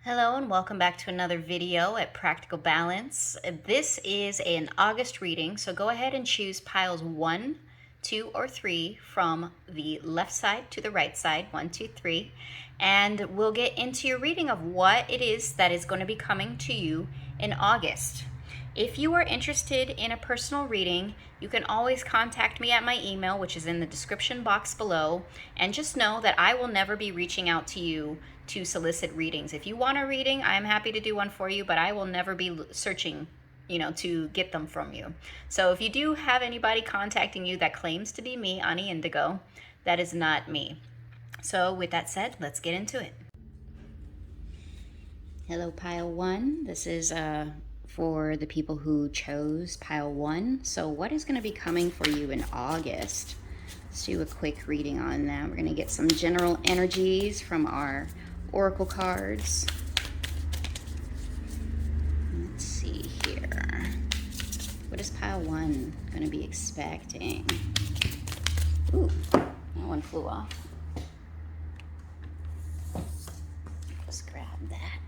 Hello and welcome back to another video at Practical Balance. This is an August reading, so go ahead and choose piles 1, 2, or 3 from the left side to the right side, 1, 2, 3, and we'll get into your reading of what it is that is going to be coming to you in August. If you are interested in a personal reading, you can always contact me at my email, which is in the description box below, and just know that I will never be reaching out to you to solicit readings. If you want a reading, I'm happy to do one for you, but I will never be searching, to get them from you. So if you do have anybody contacting you that claims to be me, Ani Indigo, that is not me. So with that said, let's get into it. Hello, pile 1. This is for the people who chose pile 1. So what is going to be coming for you in August? Let's do a quick reading on that. We're going to get some general energies from our oracle cards. Let's see here. What is pile 1 going to be expecting? Ooh, that one flew off. Just grab that.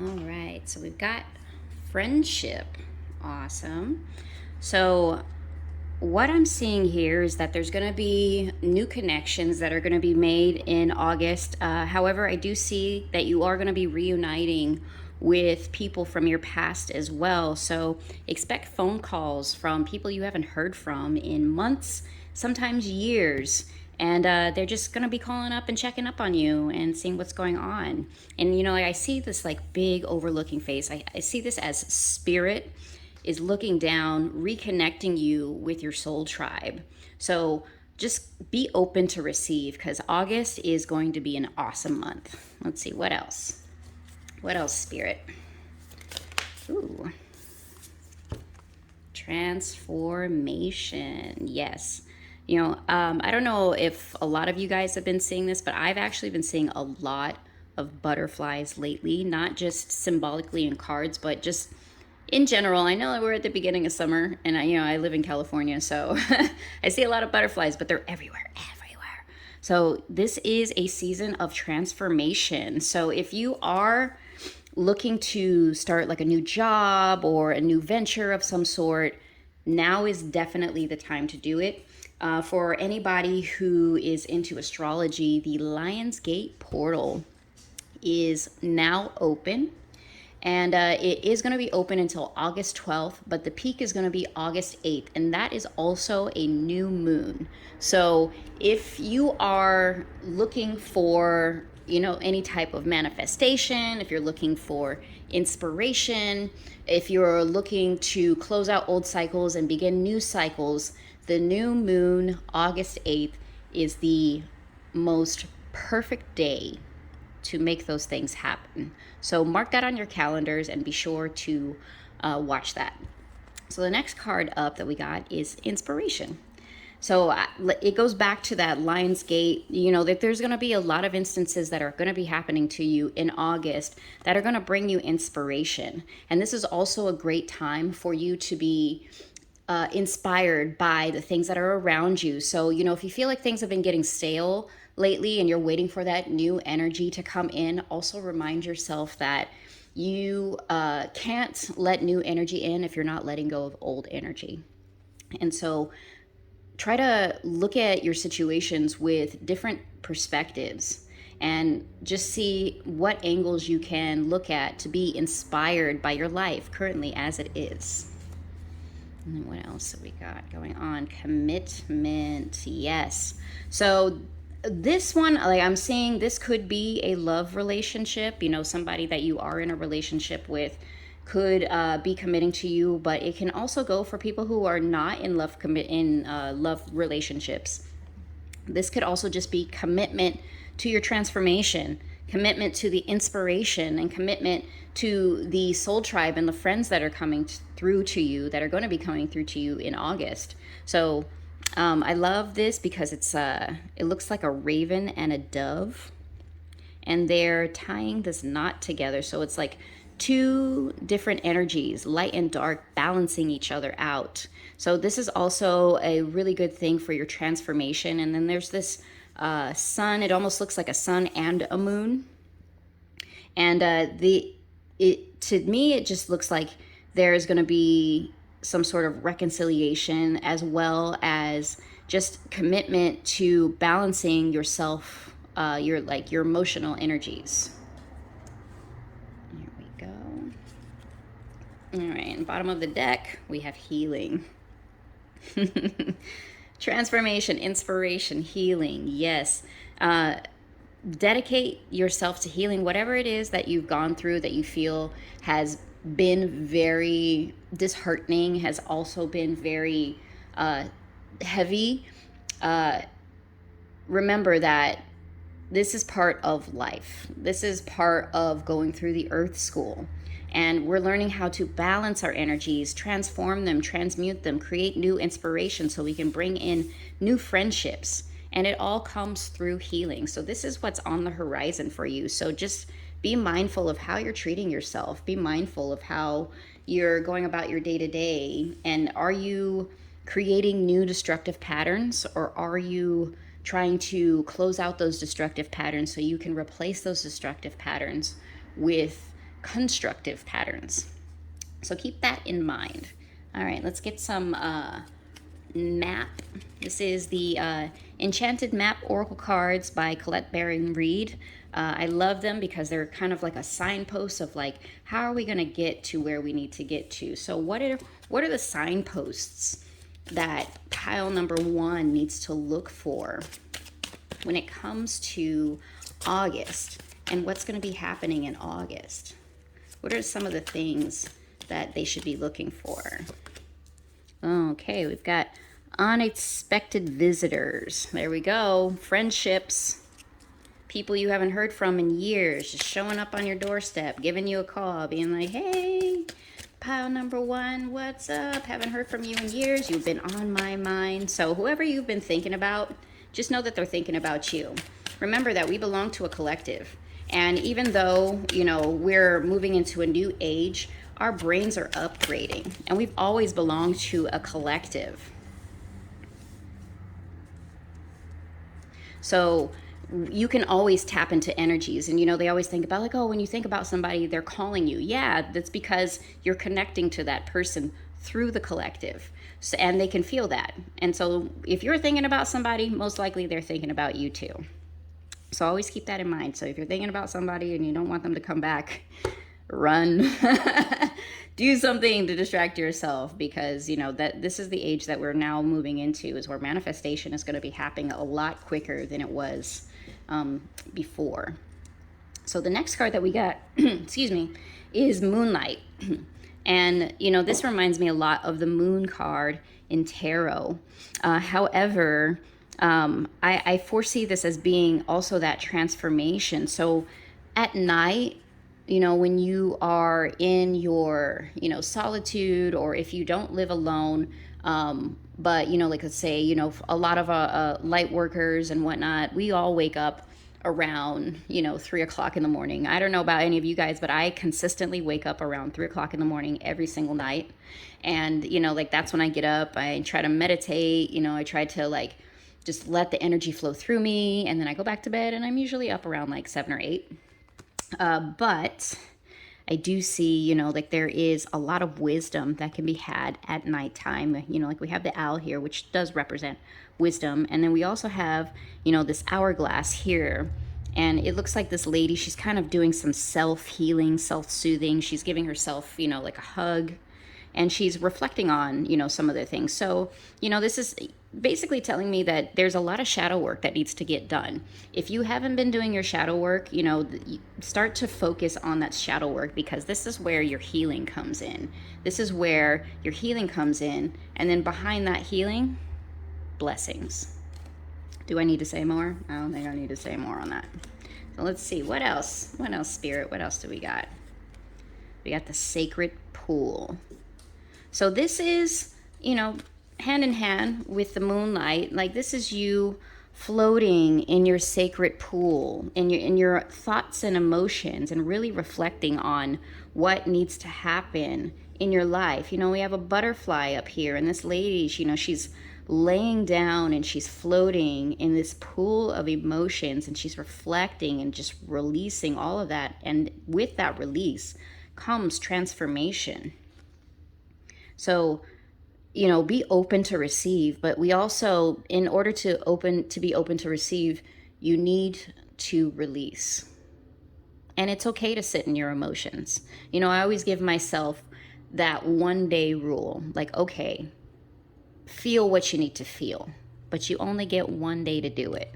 All right, so we've got friendship. Awesome. So what I'm seeing here is that there's going to be new connections that are going to be made in August. However, I do see that you are going to be reuniting with people from your past as well. So expect phone calls from people you haven't heard from in months, sometimes years. And they're just going to be calling up and checking up on you and seeing what's going on. And, I see this like big overlooking face. I see this as spirit is looking down, reconnecting you with your soul tribe. So just be open to receive, because August is going to be an awesome month. Let's see, what else? What else, Spirit? Ooh. Transformation. Yes. I don't know if a lot of you guys have been seeing this, but I've actually been seeing a lot of butterflies lately, not just symbolically in cards, but just in general. I know that we're at the beginning of summer, and I live in California, so I see a lot of butterflies, but they're everywhere. So this is a season of transformation. So if you are looking to start like a new job or a new venture of some sort, now is definitely the time to do it. For anybody who is into astrology, the Lionsgate portal is now open. And it is going to be open until August 12th, but the peak is going to be August 8th, and that is also a new moon. So if you are looking for, any type of manifestation, if you're looking for inspiration, if you're looking to close out old cycles and begin new cycles, the new moon, August 8th, is the most perfect day to make those things happen. So mark that on your calendars and be sure to watch that. So the next card up that we got is inspiration. So it goes back to that Lionsgate, that there's going to be a lot of instances that are going to be happening to you in August that are going to bring you inspiration. And this is also a great time for you to be inspired by the things that are around you. So, if you feel like things have been getting stale lately and you're waiting for that new energy to come in, also remind yourself that you can't let new energy in if you're not letting go of old energy. And so try to look at your situations with different perspectives and just see what angles you can look at to be inspired by your life currently as it is. And then what else have we got going on? Commitment. Yes. So this one, like I'm seeing, this could be a love relationship. Somebody that you are in a relationship with could be committing to you, but it can also go for people who are not in love love relationships. This could also just be commitment to your transformation, commitment to the inspiration, and commitment to the soul tribe and the friends that are coming through to you, that are going to be coming through to you in August. So I love this because it looks like a raven and a dove, and they're tying this knot together. So it's like two different energies, light and dark, balancing each other out. So this is also a really good thing for your transformation. And then there's this sun. It almost looks like a sun and a moon. And to me, it just looks like there's going to be some sort of reconciliation, as well as just commitment to balancing yourself, your emotional energies. Here we go. All right, and bottom of the deck, we have healing. Transformation, inspiration, healing. Yes. Dedicate yourself to healing whatever it is that you've gone through that you feel has been very disheartening, has also been very heavy. Remember that this is part of life. This is part of going through the earth school. And we're learning how to balance our energies, transform them, transmute them, create new inspiration so we can bring in new friendships. And it all comes through healing. So this is what's on the horizon for you. So just be mindful of how you're treating yourself. Be mindful of how you're going about your day to day. And are you creating new destructive patterns, or are you trying to close out those destructive patterns so you can replace those destructive patterns with constructive patterns? So keep that in mind. All right, let's get some map. This is the Enchanted Map Oracle cards by Colette Baron Reed. I love them because they're kind of like a signpost of like, how are we going to get to where we need to get to? So what are the signposts that pile number 1 needs to look for when it comes to August, and what's going to be happening in August? What are some of the things that they should be looking for? Okay, we've got unexpected visitors. There we go. Friendships. People you haven't heard from in years just showing up on your doorstep, giving you a call, being like, hey, pile number 1, what's up? Haven't heard from you in years. You've been on my mind. So whoever you've been thinking about, just know that they're thinking about you. Remember that we belong to a collective. And even though, we're moving into a new age, our brains are upgrading. And we've always belonged to a collective. So you can always tap into energies. And, they always think about like, oh, when you think about somebody, they're calling you. Yeah, that's because you're connecting to that person through the collective. So, and they can feel that. And so if you're thinking about somebody, most likely they're thinking about you too. So always keep that in mind. So if you're thinking about somebody and you don't want them to come back, run. Do something to distract yourself, because that this is the age that we're now moving into, is where manifestation is going to be happening a lot quicker than it was before. So the next card that we got, excuse me, is Moonlight. And, this reminds me a lot of the Moon card in tarot. However, I foresee this as being also that transformation. So at night, when you are in your, solitude, or if you don't live alone, but, like let's say, a lot of light workers and whatnot, we all wake up around, 3 o'clock in the morning. I don't know about any of you guys, but I consistently wake up around 3 o'clock in the morning every single night. And, that's when I get up, I try to meditate, I try to just let the energy flow through me. And then I go back to bed, and I'm usually up around 7 or 8. But I do see, there is a lot of wisdom that can be had at nighttime. We have the owl here, which does represent wisdom. And then we also have, this hourglass here. And it looks like this lady, she's kind of doing some self-healing, self-soothing. She's giving herself, a hug. And she's reflecting on, some of the things. So, this is basically telling me that there's a lot of shadow work that needs to get done. If you haven't been doing your shadow work, start to focus on that shadow work, because this is where your healing comes in. This is where your healing comes in. And then behind that healing, blessings. Do I need to say more? I don't think I need to say more on that. So let's see. What else? What else, Spirit? What else do we got? We got the sacred pool. So this is, hand in hand with the moonlight. This is you floating in your sacred pool, in your thoughts and emotions, and really reflecting on what needs to happen in your life. We have a butterfly up here, and this lady, she's laying down and she's floating in this pool of emotions, and she's reflecting and just releasing all of that. And with that release comes transformation. So, be open to receive, but we also, in order to be open to receive, you need to release. And it's okay to sit in your emotions. I always give myself that 1 day rule. Like, okay, feel what you need to feel, but you only get 1 day to do it.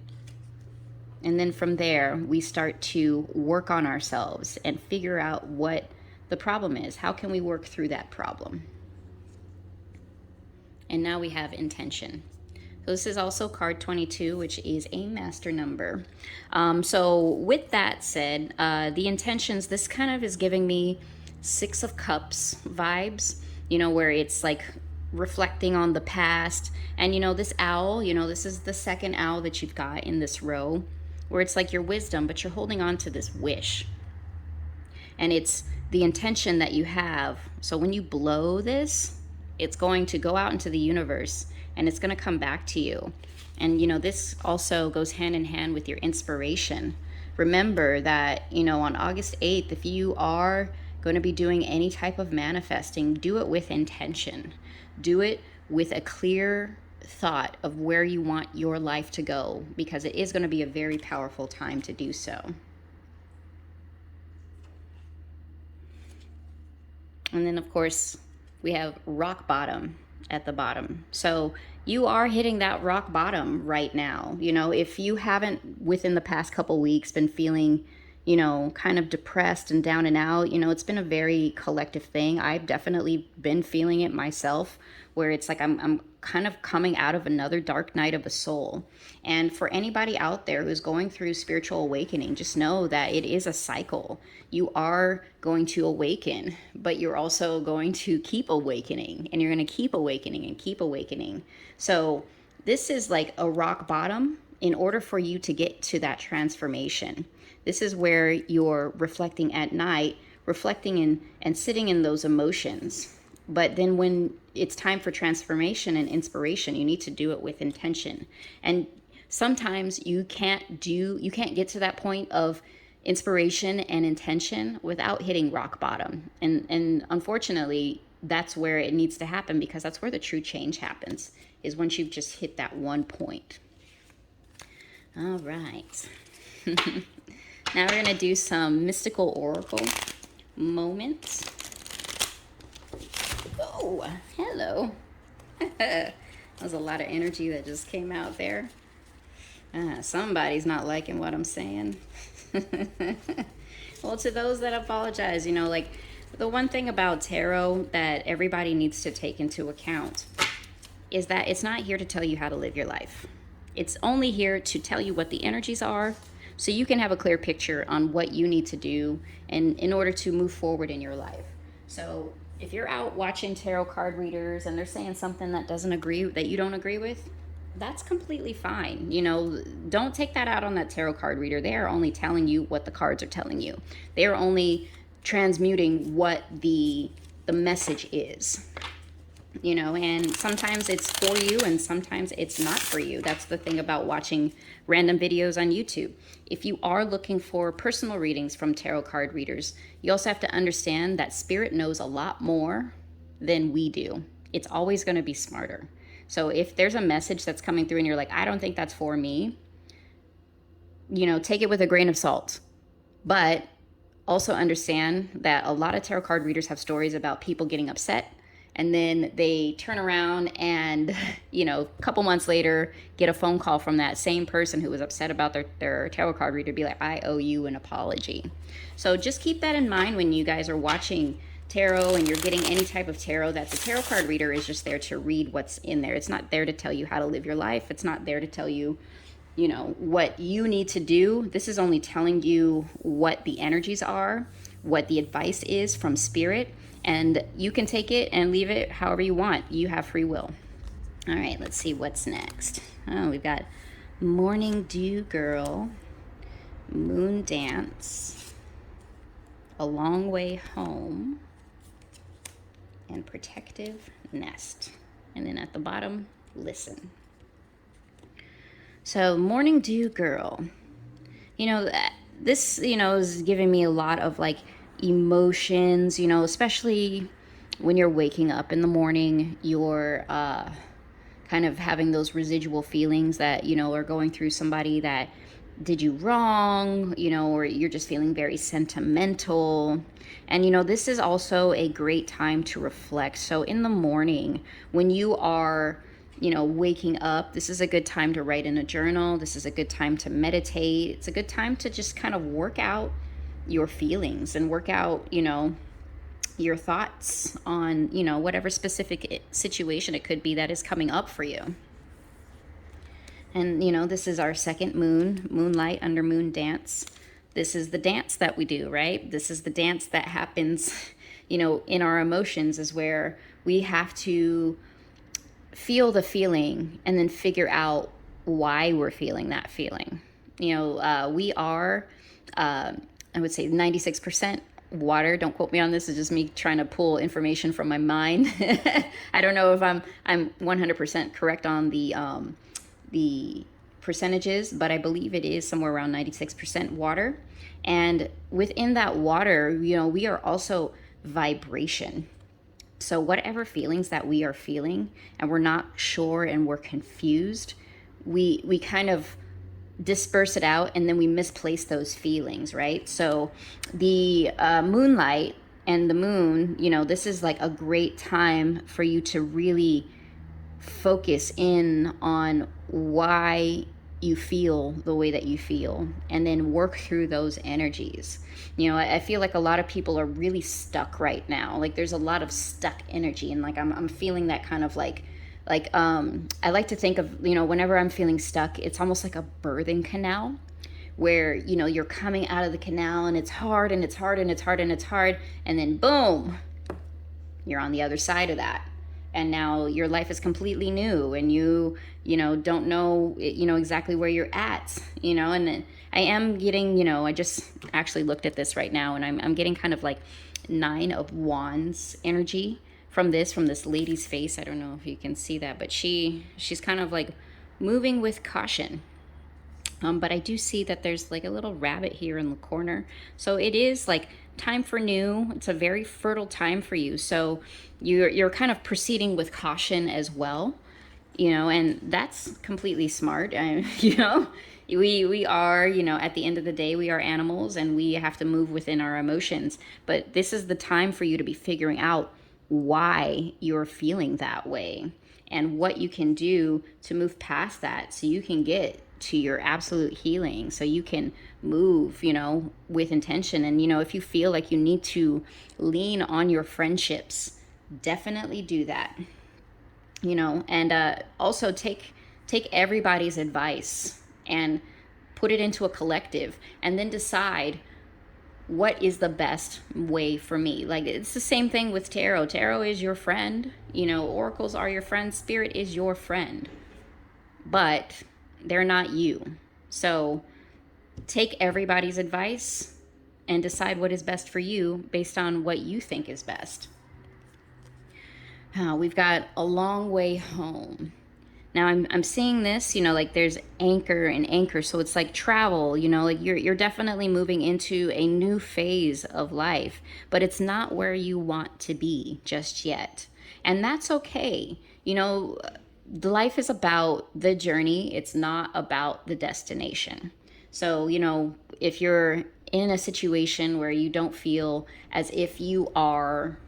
And then from there, we start to work on ourselves and figure out what the problem is. How can we work through that problem? And now we have intention. So this is also card 22, which is a master number. So with that said, the intentions, this kind of is giving me 6 of Cups vibes, where it's like reflecting on the past. And, this owl, this is the second owl that you've got in this row, where it's like your wisdom, but you're holding on to this wish. And it's the intention that you have. So when you blow this, it's going to go out into the universe and it's going to come back to you. And, this also goes hand in hand with your inspiration. Remember that, on August 8th, if you are going to be doing any type of manifesting, do it with intention. Do it with a clear thought of where you want your life to go, because it is going to be a very powerful time to do so. And then, of course, we have rock bottom at the bottom. So you are hitting that rock bottom right now. If you haven't within the past couple weeks been feeling, kind of depressed and down and out, it's been a very collective thing. I've definitely been feeling it myself, where it's like I'm kind of coming out of another dark night of a soul. And for anybody out there who's going through spiritual awakening, just know that it is a cycle. You are going to awaken, but you're also going to keep awakening, and you're going to keep awakening and keep awakening. So this is like a rock bottom in order for you to get to that transformation. This is where you're reflecting at night, reflecting in and sitting in those emotions. But then when it's time for transformation and inspiration, you need to do it with intention. And sometimes you can't get to that point of inspiration and intention without hitting rock bottom. And unfortunately, that's where it needs to happen, because that's where the true change happens, is once you've just hit that one point. All right. Now we're going to do some mystical oracle moments. Oh, hello. That was a lot of energy that just came out there. Somebody's not liking what I'm saying. Well, to those that apologize, like the one thing about tarot that everybody needs to take into account is that it's not here to tell you how to live your life. It's only here to tell you what the energies are, so you can have a clear picture on what you need to do and in order to move forward in your life. So if you're out watching tarot card readers and they're saying something that you don't agree with, that's completely fine. Don't take that out on that tarot card reader. They are only telling you what the cards are telling you. They are only transmuting what the message is. And sometimes it's for you and sometimes it's not for you. That's the thing about watching random videos on YouTube. If you are looking for personal readings from tarot card readers, you also have to understand that spirit knows a lot more than we do. It's always going to be smarter. So if there's a message that's coming through and you're like, I don't think that's for me, take it with a grain of salt. But also understand that a lot of tarot card readers have stories about people getting upset, and then they turn around and, a couple months later, get a phone call from that same person who was upset about their tarot card reader, be like, I owe you an apology. So just keep that in mind when you guys are watching tarot and you're getting any type of tarot, that the tarot card reader is just there to read what's in there. It's not there to tell you how to live your life. It's not there to tell you, what you need to do. This is only telling you what the energies are, what the advice is from spirit, and you can take it and leave it however you want. You have free will. All right, let's see what's next. Oh, we've got Morning Dew Girl, Moon Dance, A Long Way Home, and Protective Nest. And then at the bottom, listen. So, morning dew girl. You know, this, is giving me a lot of like emotions, especially when you're waking up in the morning, you're kind of having those residual feelings that, are going through somebody that did you wrong, or you're just feeling very sentimental. And, this is also a great time to reflect. So in the morning, when you are, waking up, this is a good time to write in a journal. This is a good time to meditate. It's a good time to just kind of work out your feelings and work out, your thoughts on, whatever specific situation it could be that is coming up for you. And, this is our second moonlight under moon dance. This is the dance that we do, right? This is the dance that happens, in our emotions, is where we have to feel the feeling and then figure out why we're feeling that feeling. We are, I would say 96% water. Don't quote me on this. It's just me trying to pull information from my mind. I don't know if I'm 100% correct on the percentages, but I believe it is somewhere around 96% water. And within that water, we are also vibration. So whatever feelings that we are feeling and we're not sure and we're confused, we kind of disperse it out and then we misplace those feelings, right? So the moonlight and the moon, this is like a great time for you to really focus in on why you feel the way that you feel and then work through those energies. I feel like a lot of people are really stuck right now. Like there's a lot of stuck energy, and like I'm feeling that kind of like I like to think of, whenever I'm feeling stuck, it's almost like a birthing canal where, you're coming out of the canal and it's hard and it's hard and it's hard and it's hard, and then boom, you're on the other side of that. And now your life is completely new, and you don't know, exactly where you're at, and I am getting, I just actually looked at this right now, and I'm getting kind of like 9 of Wands energy from this lady's face. I don't know if you can see that, but she's kind of like moving with caution. But I do see that there's like a little rabbit here in the corner. So it is like time for new. It's a very fertile time for you. So you're kind of proceeding with caution as well, and that's completely smart. We are, at the end of the day, we are animals and we have to move within our emotions. But this is the time for you to be figuring out why you're feeling that way and what you can do to move past that so you can get to your absolute healing, so you can move, with intention. And, if you feel like you need to lean on your friendships, definitely do that, and also take everybody's advice and put it into a collective and then decide what is the best way for me. Like it's the same thing with tarot. Tarot is your friend, oracles are your friend, spirit is your friend, but they're not you. So take everybody's advice and decide what is best for you based on what you think is best. We've got a long way home. Now I'm seeing this, like there's anchor and anchor. So it's like travel, like you're definitely moving into a new phase of life, but it's not where you want to be just yet. And that's okay. Life is about the journey. It's not about the destination. So, if you're in a situation where you don't feel as if you are,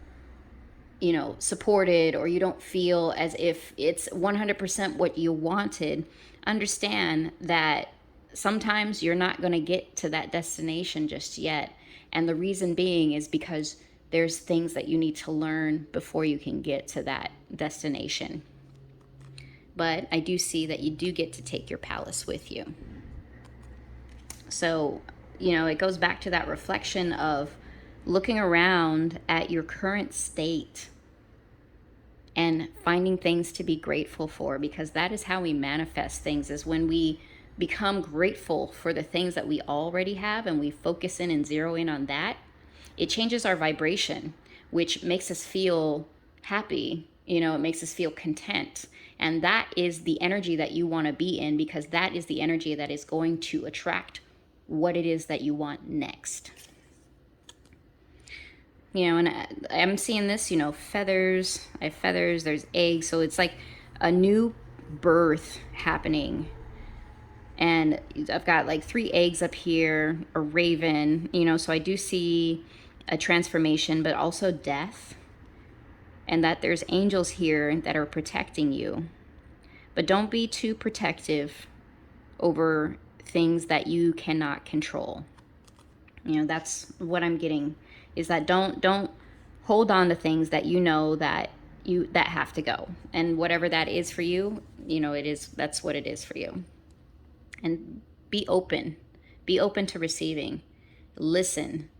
supported, or you don't feel as if it's 100% what you wanted, understand that sometimes you're not going to get to that destination just yet. And the reason being is because there's things that you need to learn before you can get to that destination. But I do see that you do get to take your palace with you. So, it goes back to that reflection of looking around at your current state and finding things to be grateful for, because that is how we manifest things, is when we become grateful for the things that we already have and we focus in and zero in on that. It changes our vibration, which makes us feel happy You know, it makes us feel content. And that is the energy that you want to be in, because that is the energy that is going to attract what it is that you want next. You know, and I'm seeing this, you know, feathers. I have feathers, there's eggs. So it's like a new birth happening. And I've got like 3 eggs up here, a raven, you know, so I do see a transformation, but also death. And that there's angels here that are protecting you. But don't be too protective over things that you cannot control. You know, that's what I'm getting, is that don't hold on to things that you know that have to go. And whatever that is for you, you know, that's what it is for you. And be open. Be open to receiving. Listen.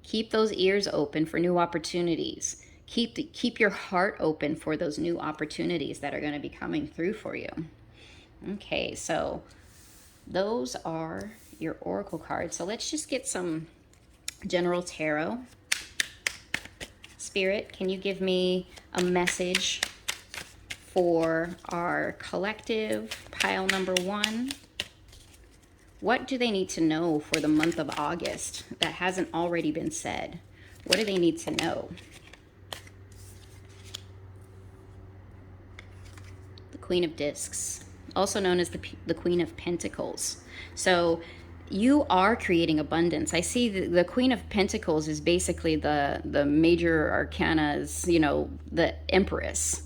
Keep those ears open for new opportunities. Keep your heart open for those new opportunities that are going to be coming through for you. Okay, so those are your oracle cards. So let's just get some general tarot. Spirit, can you give me a message for our collective pile number 1? What do they need to know for the month of August that hasn't already been said? What do they need to know? The Queen of Discs, also known as the Queen of Pentacles. So you are creating abundance. I see the Queen of Pentacles is basically the major arcanas, you know, the Empress.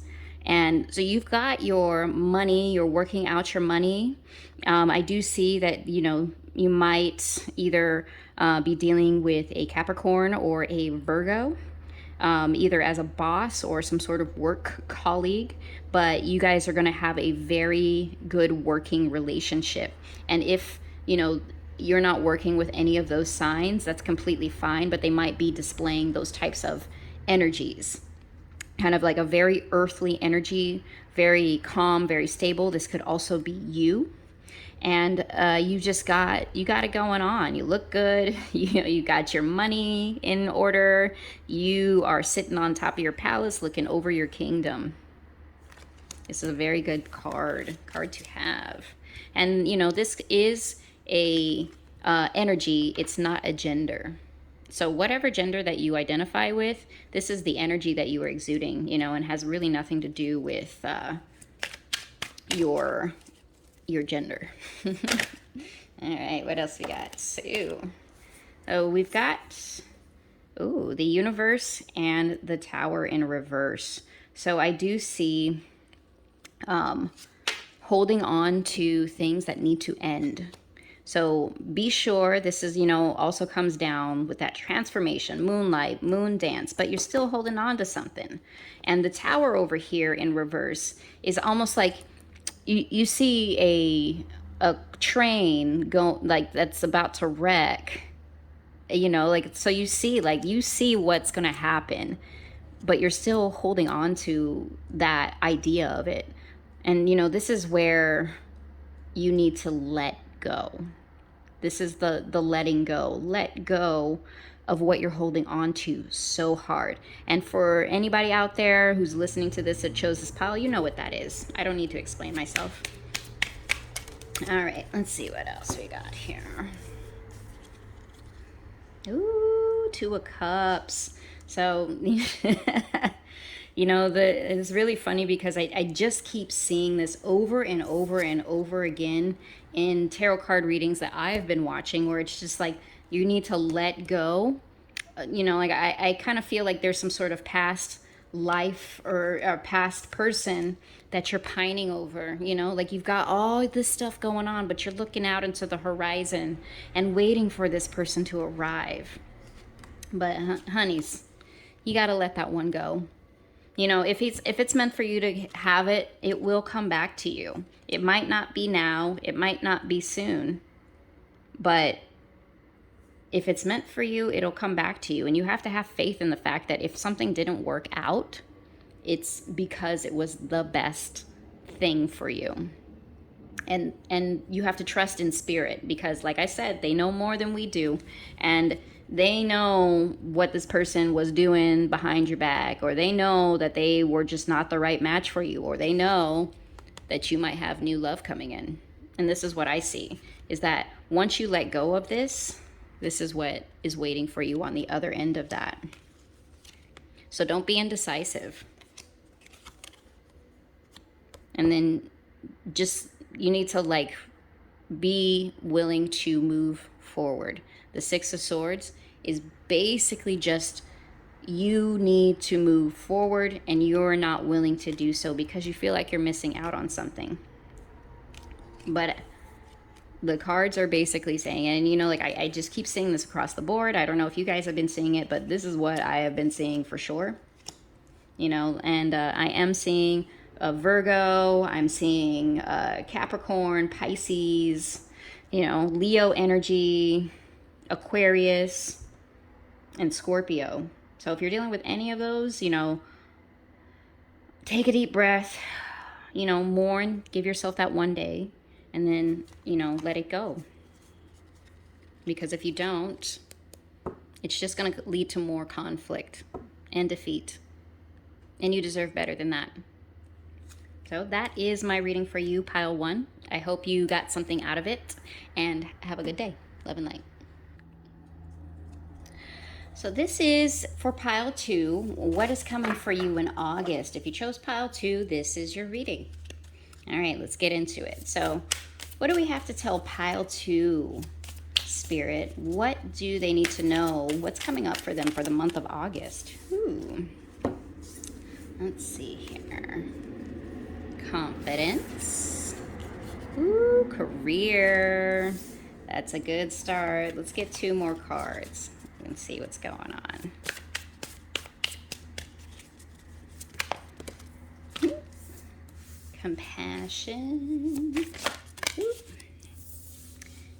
And so you've got your money, you're working out your money. I do see that, you know, you might either be dealing with a Capricorn or a Virgo, either as a boss or some sort of work colleague, but you guys are going to have a very good working relationship. And if, you know, you're not working with any of those signs, that's completely fine, but they might be displaying those types of energies. Kind of like a very earthly energy, very calm, very stable. This could also be you. And you got it going on. You look good. You got your money in order. You are sitting on top of your palace looking over your kingdom. This is a very good card to have. And, you know, this is a energy. It's not a gender. So whatever gender that you identify with, this is the energy that you are exuding, you know, and has really nothing to do with your gender. All right, what else we got? So we've got, the universe and the Tower in reverse. So I do see holding on to things that need to end. So be sure this is, you know, also comes down with that transformation, moonlight, moon dance, but you're still holding on to something. And the Tower over here in reverse is almost like you see a train go, like, that's about to wreck, you know, like, so you see what's going to happen, but you're still holding on to that idea of it. And, you know, this is where you need to let go. This is the letting go. Let go of what you're holding on to so hard. And for anybody out there who's listening to this that chose this pile, you know what that is. I don't need to explain myself. All right, let's see what else we got here. Ooh, 2 of Cups. So, you know, it's really funny because I just keep seeing this over and over and over again in tarot card readings that I've been watching, where it's just like, you need to let go. You know, like I kind of feel like there's some sort of past life or past person that you're pining over, you know, like you've got all this stuff going on, but you're looking out into the horizon and waiting for this person to arrive. But honeys, you got to let that one go. You know, if it's meant for you to have it, it will come back to you. It might not be now, it might not be soon, but if it's meant for you, it'll come back to you. And you have to have faith in the fact that if something didn't work out, it's because it was the best thing for you. And you have to trust in spirit, because like I said, they know more than we do. And they know what this person was doing behind your back, or they know that they were just not the right match for you, or they know that you might have new love coming in. And this is what I see, is that once you let go of this, this is what is waiting for you on the other end of that. So don't be indecisive. And then just, you need to like be willing to move forward. The Six of Swords is basically just, you need to move forward and you're not willing to do so because you feel like you're missing out on something. But the cards are basically saying, and you know, like I just keep seeing this across the board. I don't know if you guys have been seeing it, but this is what I have been seeing for sure. You know, and I am seeing Virgo, I'm seeing Capricorn, Pisces, you know, Leo energy, Aquarius, and Scorpio. So if you're dealing with any of those, you know, take a deep breath, you know, mourn, give yourself that one day, and then, you know, let it go. Because if you don't, it's just going to lead to more conflict and defeat. And you deserve better than that. So that is my reading for you, pile 1. I hope you got something out of it, and have a good day. Love and light. So this is for pile 2. What is coming for you in August? If you chose pile 2, this is your reading. All right, let's get into it. So what do we have to tell pile 2, Spirit? What do they need to know? What's coming up for them for the month of August? Ooh. Let's see here. Confidence. Ooh, career. That's a good start. Let's get 2 more cards and see what's going on. Compassion. Ooh.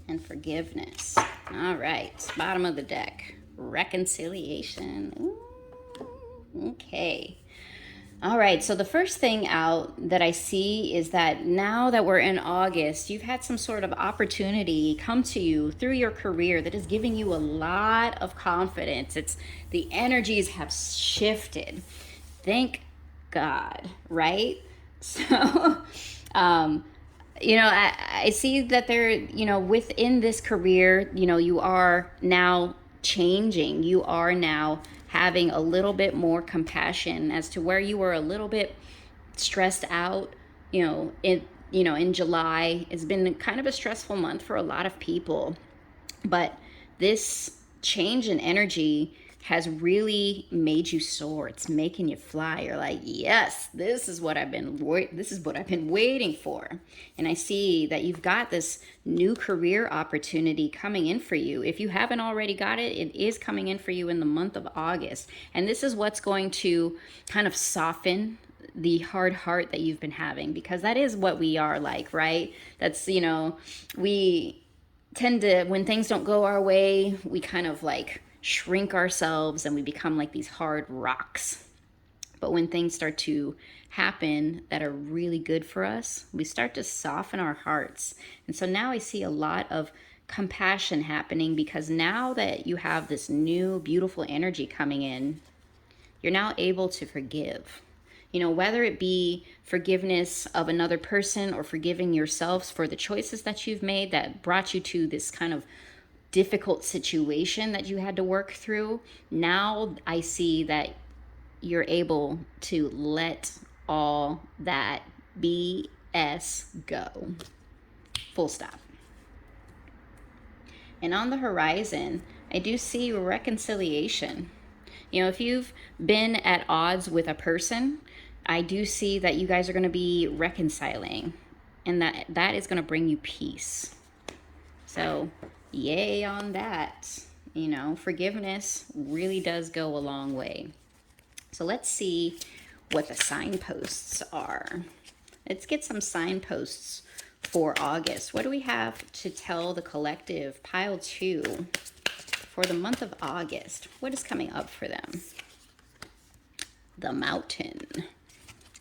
And forgiveness. All right, bottom of the deck. Reconciliation. Ooh. Okay. All right, so the first thing out that I see is that now that we're in August, you've had some sort of opportunity come to you through your career that is giving you a lot of confidence. It's the energies have shifted. Thank God, right? So, you know, I see that there, you know, within this career, you know, you are now changing. You are now having a little bit more compassion as to where you were a little bit stressed out. You know, in July, it's been kind of a stressful month for a lot of people, but this change in energy has really made you soar. It's making you fly. You're like, yes, this is what I've been waiting for. And I see that you've got this new career opportunity coming in for you. If you haven't already got it, it is coming in for you in the month of August. And this is what's going to kind of soften the hard heart that you've been having, because that is what we are like, right? That's, you know, we tend to, when things don't go our way, we kind of like shrink ourselves and we become like these hard rocks. But when things start to happen that are really good for us, we start to soften our hearts. And so now I see a lot of compassion happening, because now that you have this new beautiful energy coming in, you're now able to forgive. You know, whether it be forgiveness of another person or forgiving yourselves for the choices that you've made that brought you to this kind of difficult situation that you had to work through. Now I see that you're able to let all that BS go. Full stop. And on the horizon, I do see reconciliation. You know, if you've been at odds with a person, I do see that you guys are going to be reconciling, and that is going to bring you peace. So yay on that. You know, forgiveness really does go a long way. So let's see what the signposts are. Let's get some signposts for August. What do we have to tell the collective, pile 2, for the month of August? What is coming up for them? The Mountain.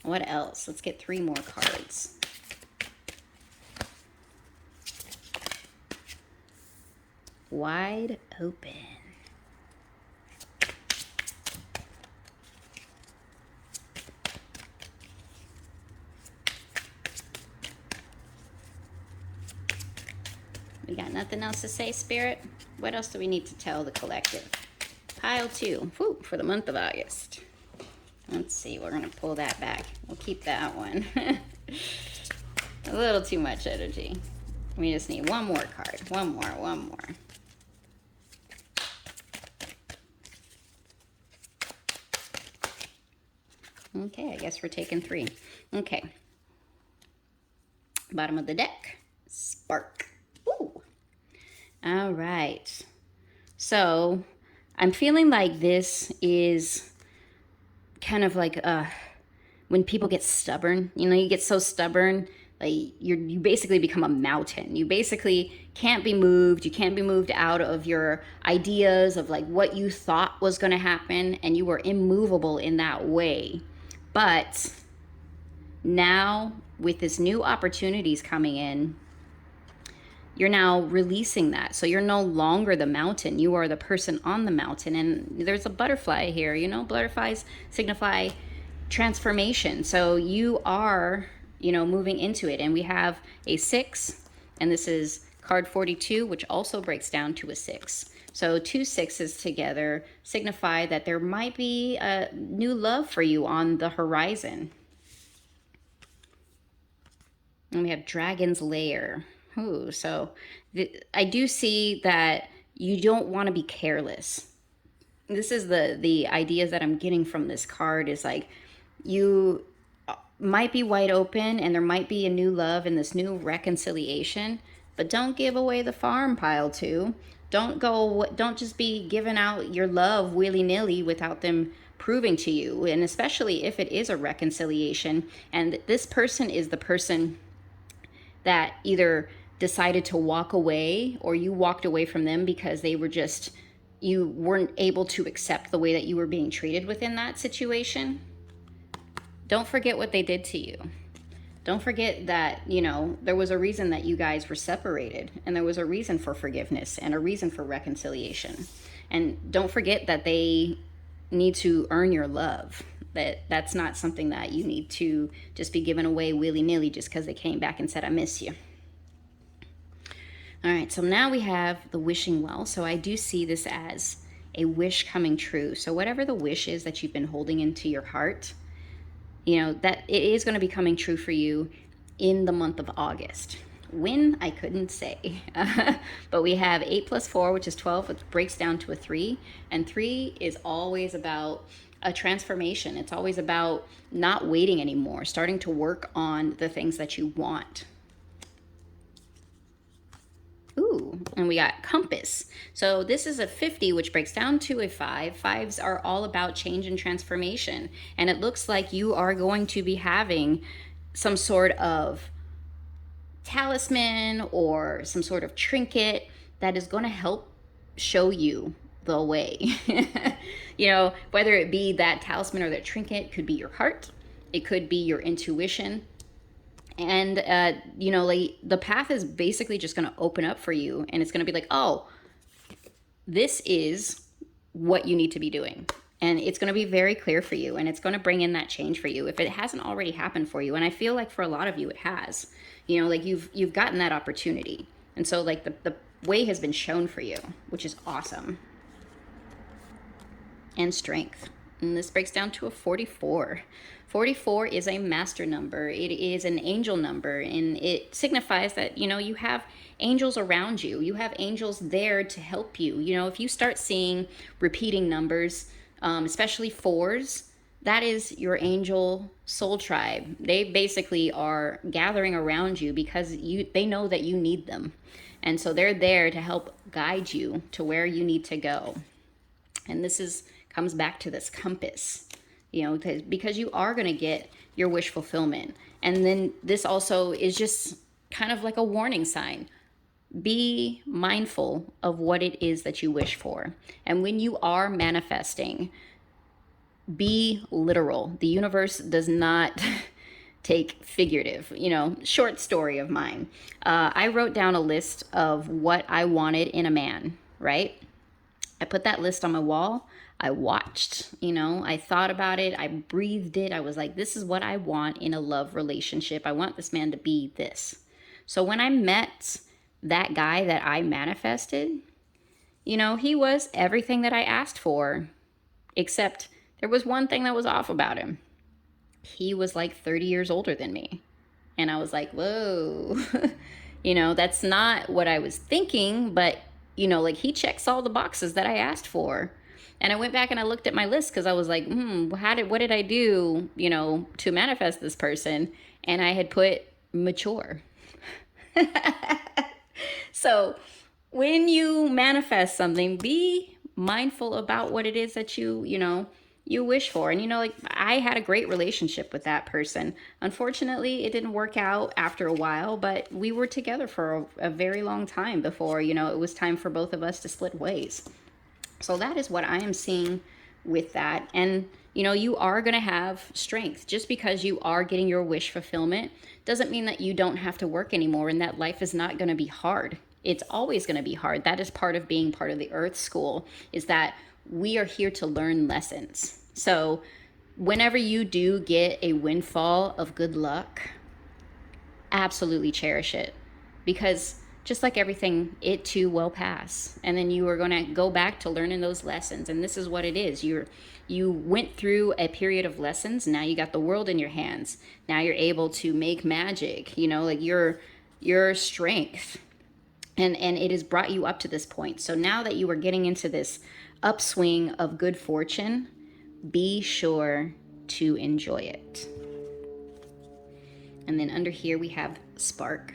What else? Let's get 3 more cards. Wide open. Nothing else to say, Spirit? What else do we need to tell the collective? Pile 2, whew, for the month of August. Let's see, we're going to pull that back. We'll keep that one. A little too much energy. We just need one more card. One more. Okay, I guess we're taking 3. Okay. Bottom of the deck. Spark. Ooh. All right. So I'm feeling like this is kind of like when people get stubborn. You know, you get so stubborn, like you basically become a mountain. You basically can't be moved. You can't be moved out of your ideas of like what you thought was going to happen, and you were immovable in that way. But now with this new opportunities coming in, you're now releasing that. So you're no longer the mountain. You are the person on the mountain. And there's a butterfly here. You know, butterflies signify transformation. So you are, you know, moving into it. And we have a 6, and this is card 42, which also breaks down to a 6. So 2 6s together signify that there might be a new love for you on the horizon. And we have Dragon's Lair. Ooh, so I do see that you don't want to be careless. This is the ideas that I'm getting from this card is like you might be wide open and there might be a new love and this new reconciliation, but don't give away the farm, pile 2. Don't just be giving out your love willy-nilly without them proving to you. And especially if it is a reconciliation and this person is the person that either decided to walk away or you walked away from them because they were just, you weren't able to accept the way that you were being treated within that situation. Don't forget what they did to you. Don't forget that, you know, there was a reason that you guys were separated, and there was a reason for forgiveness and a reason for reconciliation. And don't forget that they need to earn your love. That's not something that you need to just be given away willy-nilly just because they came back and said, I miss you. All right, so now we have the wishing well. So I do see this as a wish coming true. So whatever the wish is that you've been holding into your heart, you know, that it is going to be coming true for you in the month of August. When, I couldn't say. But we have 8 plus 4, which is 12, which breaks down to a 3. And 3 is always about a transformation. It's always about not waiting anymore, starting to work on the things that you want. Ooh, and we got compass. So this is a 50, which breaks down to a 5. 5s are all about change and transformation. And it looks like you are going to be having some sort of talisman or some sort of trinket that is going to help show you the way. You know, whether it be that talisman or that trinket, could be your heart. It could be your intuition. And, you know, like the path is basically just going to open up for you. And it's going to be like, oh, this is what you need to be doing. And it's going to be very clear for you. And it's going to bring in that change for you if it hasn't already happened for you. And I feel like for a lot of you, it has. You know, like you've gotten that opportunity. And so like the way has been shown for you, which is awesome. And strength. And this breaks down to a 44. 44 is a master number. It is an angel number, and it signifies that, you know, you have angels around you. You have angels there to help you. You know, if you start seeing repeating numbers, especially 4s, that is your angel soul tribe. They basically are gathering around you because they know that you need them. And so they're there to help guide you to where you need to go. And this comes back to this compass, you know, because you are going to get your wish fulfillment. And then this also is just kind of like a warning sign. Be mindful of what it is that you wish for. And when you are manifesting, be literal. The universe does not take figurative. You know, short story of mine. I wrote down a list of what I wanted in a man, right? I put that list on my wall. I watched, you know, I thought about it. I breathed it. I was like, this is what I want in a love relationship. I want this man to be this. So when I met that guy that I manifested, you know, he was everything that I asked for, except there was one thing that was off about him. He was like 30 years older than me. And I was like, whoa, you know, that's not what I was thinking, but, you know, like he checks all the boxes that I asked for. And I went back and I looked at my list because I was like, what did I do, you know, to manifest this person? And I had put mature. So when you manifest something, be mindful about what it is that you know, you wish for. And, you know, like I had a great relationship with that person. Unfortunately, it didn't work out after a while, but we were together for a very long time before, you know, it was time for both of us to split ways. So that is what I am seeing with that. And, you know, you are going to have strength. Just because you are getting your wish fulfillment doesn't mean that you don't have to work anymore and that life is not going to be hard. It's always going to be hard. That is part of being part of the Earth School, is that we are here to learn lessons. So whenever you do get a windfall of good luck, absolutely cherish it, because just like everything, it too will pass. And then you are going to go back to learning those lessons. And this is what it is. You went through a period of lessons. Now you got the world in your hands. Now you're able to make magic, you know, like your strength. And it has brought you up to this point. So now that you are getting into this upswing of good fortune, be sure to enjoy it. And then under here we have spark.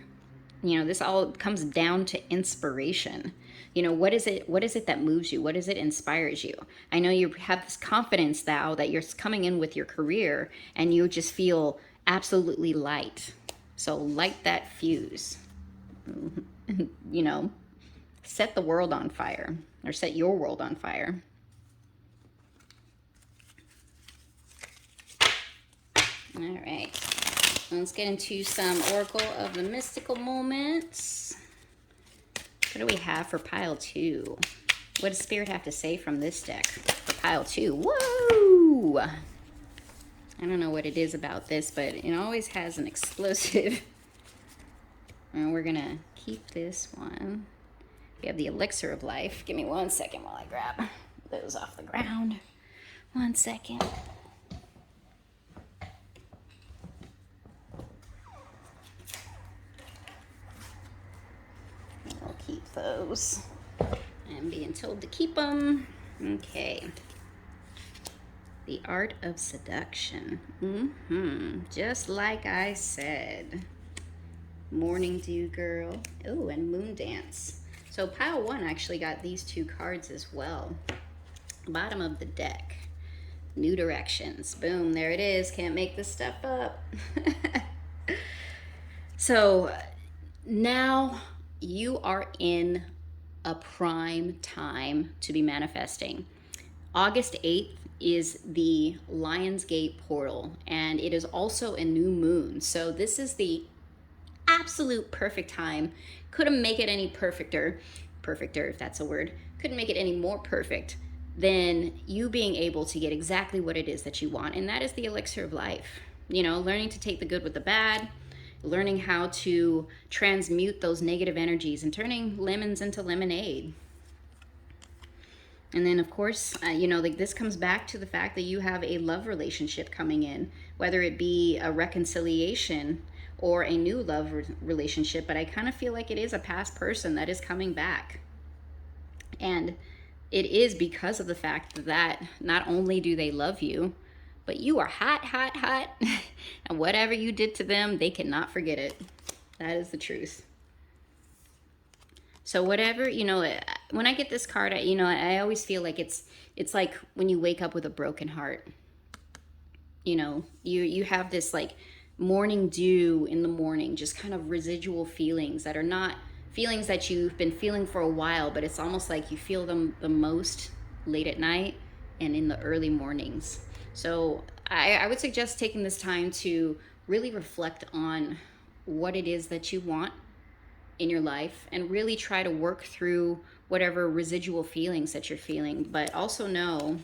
You know, this all comes down to inspiration. You know, what is it that moves you? What is it inspires you? I know you have this confidence now that you're coming in with your career and you just feel absolutely light. So light that fuse. You know, set the world on fire, or set your world on fire. All right, let's get into some Oracle of the Mystical Moments. What do we have for pile 2? What does Spirit have to say from this deck for pile 2? Whoa! I don't know what it is about this, but it always has an explosive. And we're gonna keep this one. We have the Elixir of Life. Give me 1 second while I grab those off the ground. 1 second. We'll keep those. I'm being told to keep them. Okay. The Art of Seduction. Just like I said. Morning Dew Girl. Oh, and Moon Dance. So pile 1 actually got these 2 cards as well. Bottom of the deck. New Directions. Boom, there it is. Can't make this stuff up. So now you are in a prime time to be manifesting. August 8th is the Lionsgate portal, and it is also a new moon. So this is the absolute perfect time. Couldn't make it any perfecter if that's a word, couldn't make it any more perfect than you being able to get exactly what it is that you want, and that is the elixir of life. You know, learning to take the good with the bad, learning how to transmute those negative energies and turning lemons into lemonade. And then of course, you know, like this comes back to the fact that you have a love relationship coming in, whether it be a reconciliation or a new love relationship, but I kind of feel like it is a past person that is coming back. And it is because of the fact that not only do they love you, but you are hot, hot, hot. And whatever you did to them, they cannot forget it. That is the truth. So whatever, you know, when I get this card, you know, I always feel like it's like when you wake up with a broken heart. You know, you have this like morning dew in the morning, just kind of residual feelings that are not feelings that you've been feeling for a while, but it's almost like you feel them the most late at night and in the early mornings. So I would suggest taking this time to really reflect on what it is that you want in your life and really try to work through whatever residual feelings that you're feeling, but also know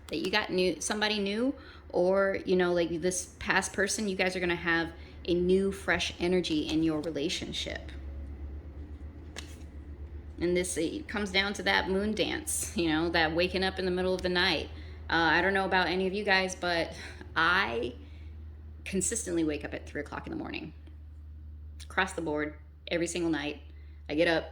that you got somebody new, or, you know, like this past person, you guys are going to have a new fresh energy in your relationship. And this, it comes down to that moon dance, you know, that waking up in the middle of the night. I don't know about any of you guys, but I consistently wake up at 3 o'clock in the morning, across the board, every single night. I get up,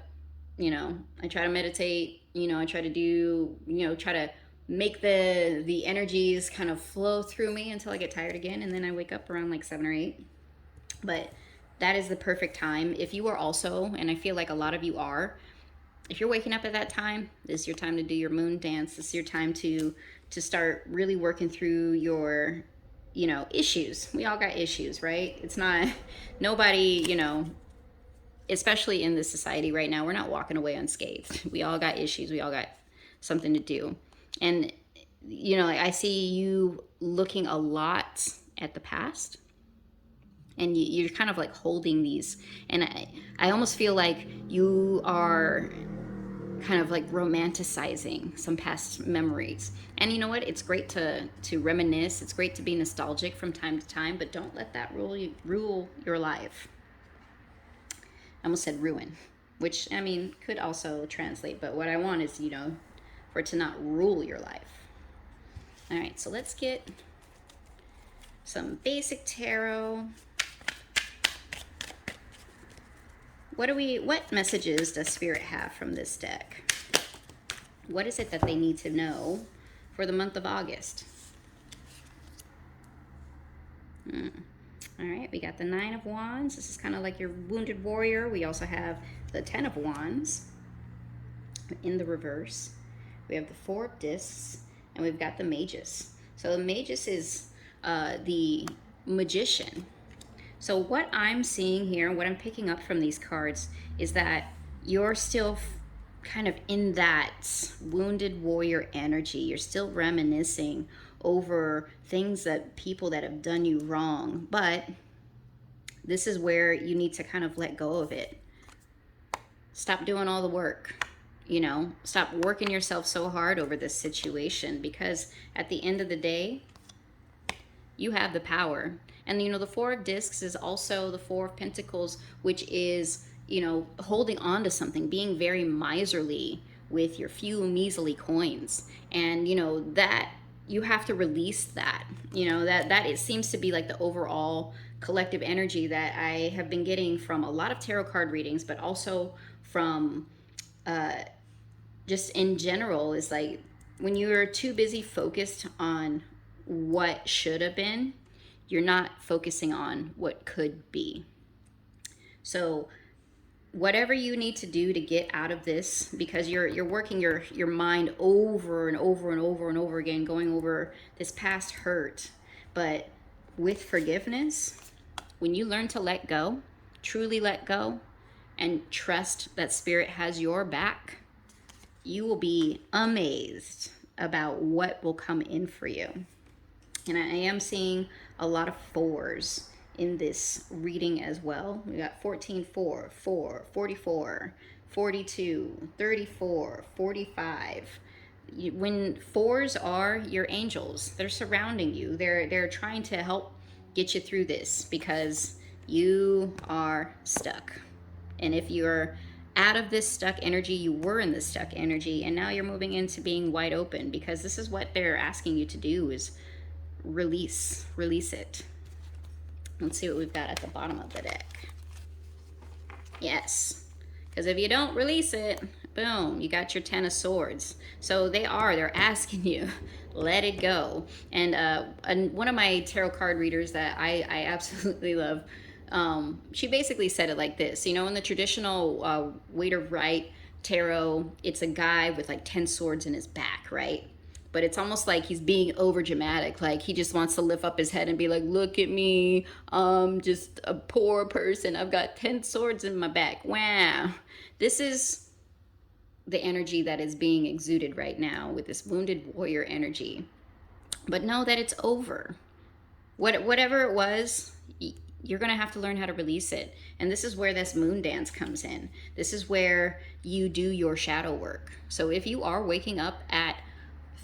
you know, I try to meditate, you know, I try to do, you know, try to make the energies kind of flow through me until I get tired again, and then I wake up around like 7 or 8. But that is the perfect time. If you are also, and I feel like a lot of you are, if you're waking up at that time, this is your time to do your moon dance. This is your time to start really working through your, you know, issues. We all got issues, right? It's not, nobody, you know, especially in this society right now, we're not walking away unscathed. We all got issues. We all got something to do. And, you know, I see you looking a lot at the past, and you're kind of like holding these. And I almost feel like you are kind of like romanticizing some past memories. And you know what? It's great to reminisce. It's great to be nostalgic from time to time, but don't let that rule your life. I almost said ruin, which, I mean, could also translate, but what I want is, you know, for it to not rule your life. All right, so let's get some basic tarot. What messages does Spirit have from this deck? What is it that they need to know for the month of August? All right, we got the 9 of Wands. This is kind of like your wounded warrior. We also have the 10 of Wands in the reverse. We have the 4 of Discs, and we've got the Magus. So the Magus is the magician. So what I'm seeing here, what I'm picking up from these cards, is that you're still kind of in that wounded warrior energy. You're still reminiscing over things that people that have done you wrong. But this is where you need to kind of let go of it. Stop doing all the work. You know, stop working yourself so hard over this situation, because at the end of the day, you have the power. And, you know, the 4 of Discs is also the 4 of Pentacles, which is, you know, holding on to something, being very miserly with your few measly coins. And, you know, that you have to release that, you know, that it seems to be like the overall collective energy that I have been getting from a lot of tarot card readings, but also from just in general, is like when you're too busy focused on what should have been, you're not focusing on what could be. So whatever you need to do to get out of this, because you're working your mind over and over and over and over again, going over this past hurt. But with forgiveness, when you learn to let go, truly let go, and trust that Spirit has your back, you will be amazed about what will come in for you. And I am seeing a lot of 4s in this reading as well. We got 14, 4, 4, 44, 42, 34, 45. When 4s are your angels, they're surrounding you. They're trying to help get you through this, because you are stuck. And if you're out of this stuck energy, you were in this stuck energy, and now you're moving into being wide open, because this is what they're asking you to do, is release it. Let's see what we've got at the bottom of the deck. Yes, because if you don't release it, boom, you got your 10 of Swords. So they're asking you, let it go. And one of my tarot card readers that I absolutely love, she basically said it like this. You know, in the traditional Waiter Right tarot, it's a guy with like 10 swords in his back, right? But it's almost like he's being over dramatic. Like he just wants to lift up his head and be like, look at me, I'm just a poor person. I've got 10 swords in my back. Wow. This is the energy that is being exuded right now with this wounded warrior energy. But know that it's over. Whatever it was, you're going to have to learn how to release it. And this is where this moon dance comes in. This is where you do your shadow work. So if you are waking up at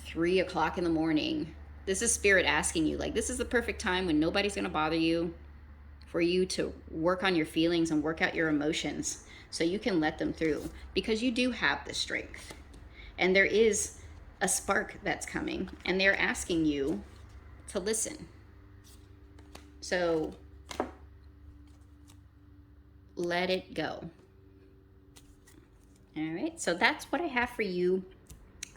3 o'clock in the morning, this is Spirit asking you, like, this is the perfect time when nobody's going to bother you, for you to work on your feelings and work out your emotions. so you can let them through, because you do have the strength. And there is a spark that's coming, and they're asking you to listen. So let it go. All right, so that's what I have for you,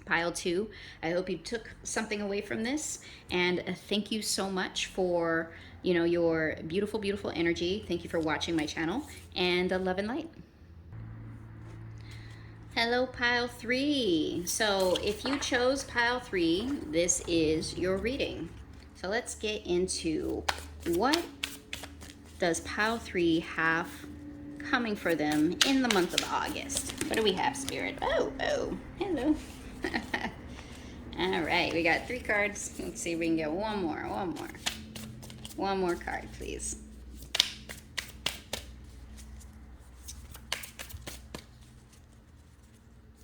pile 2. I hope you took something away from this, and thank you so much for, your beautiful, beautiful energy. Thank you for watching my channel, and love and light. Hello, pile 3. So if you chose pile 3, this is your reading. So let's get into what does pile 3 have coming for them in the month of August. What do we have, Spirit? Oh, hello. All right, we got 3 cards. Let's see if we can get one more card, please.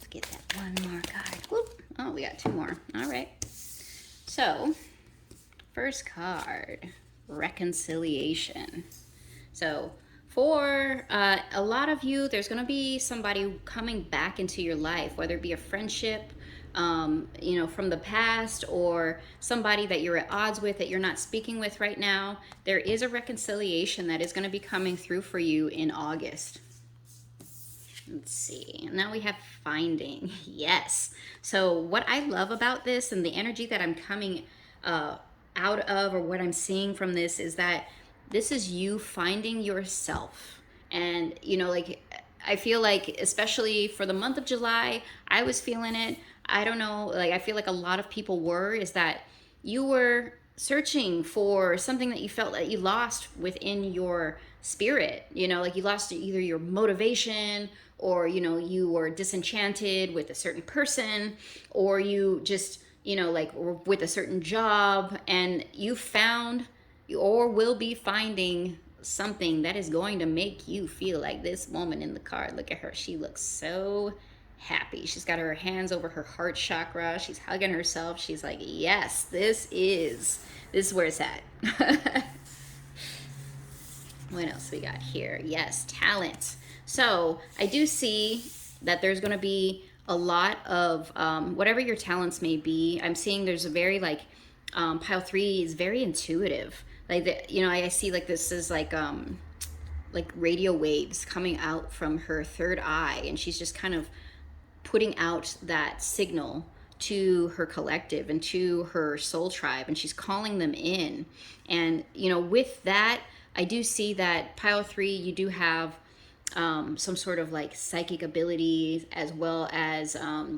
Get that one more card. Whoop. Oh, we got 2 more. All right. So, first card, reconciliation. So, for a lot of you, there's going to be somebody coming back into your life, whether it be a friendship, from the past, or somebody that you're at odds with, that you're not speaking with right now. There is a reconciliation that is going to be coming through for you in August. Let's see. Now we have finding. Yes. So what I love about this, and the energy that I'm coming out of, or what I'm seeing from this, is that this is you finding yourself. And, I feel like, especially for the month of July, I was feeling it. I don't know, I feel like a lot of people were, is that you were searching for something that you felt that you lost within your spirit. You lost either your motivation, or you were disenchanted with a certain person, or you just were with a certain job, and you found or will be finding something that is going to make you feel like this woman in the card. Look at her. She looks so happy. She's got her hands over her heart chakra. She's hugging herself. She's like, yes, this is where it's at. What else we got here? Yes, talent. So I do see that there's going to be a lot of whatever your talents may be. I'm seeing there's a very pile 3 is very intuitive. I see this is like radio waves coming out from her third eye, and she's just kind of putting out that signal to her collective and to her soul tribe, and she's calling them in. And with that, I do see that pile 3, you do have some sort of psychic abilities, as well as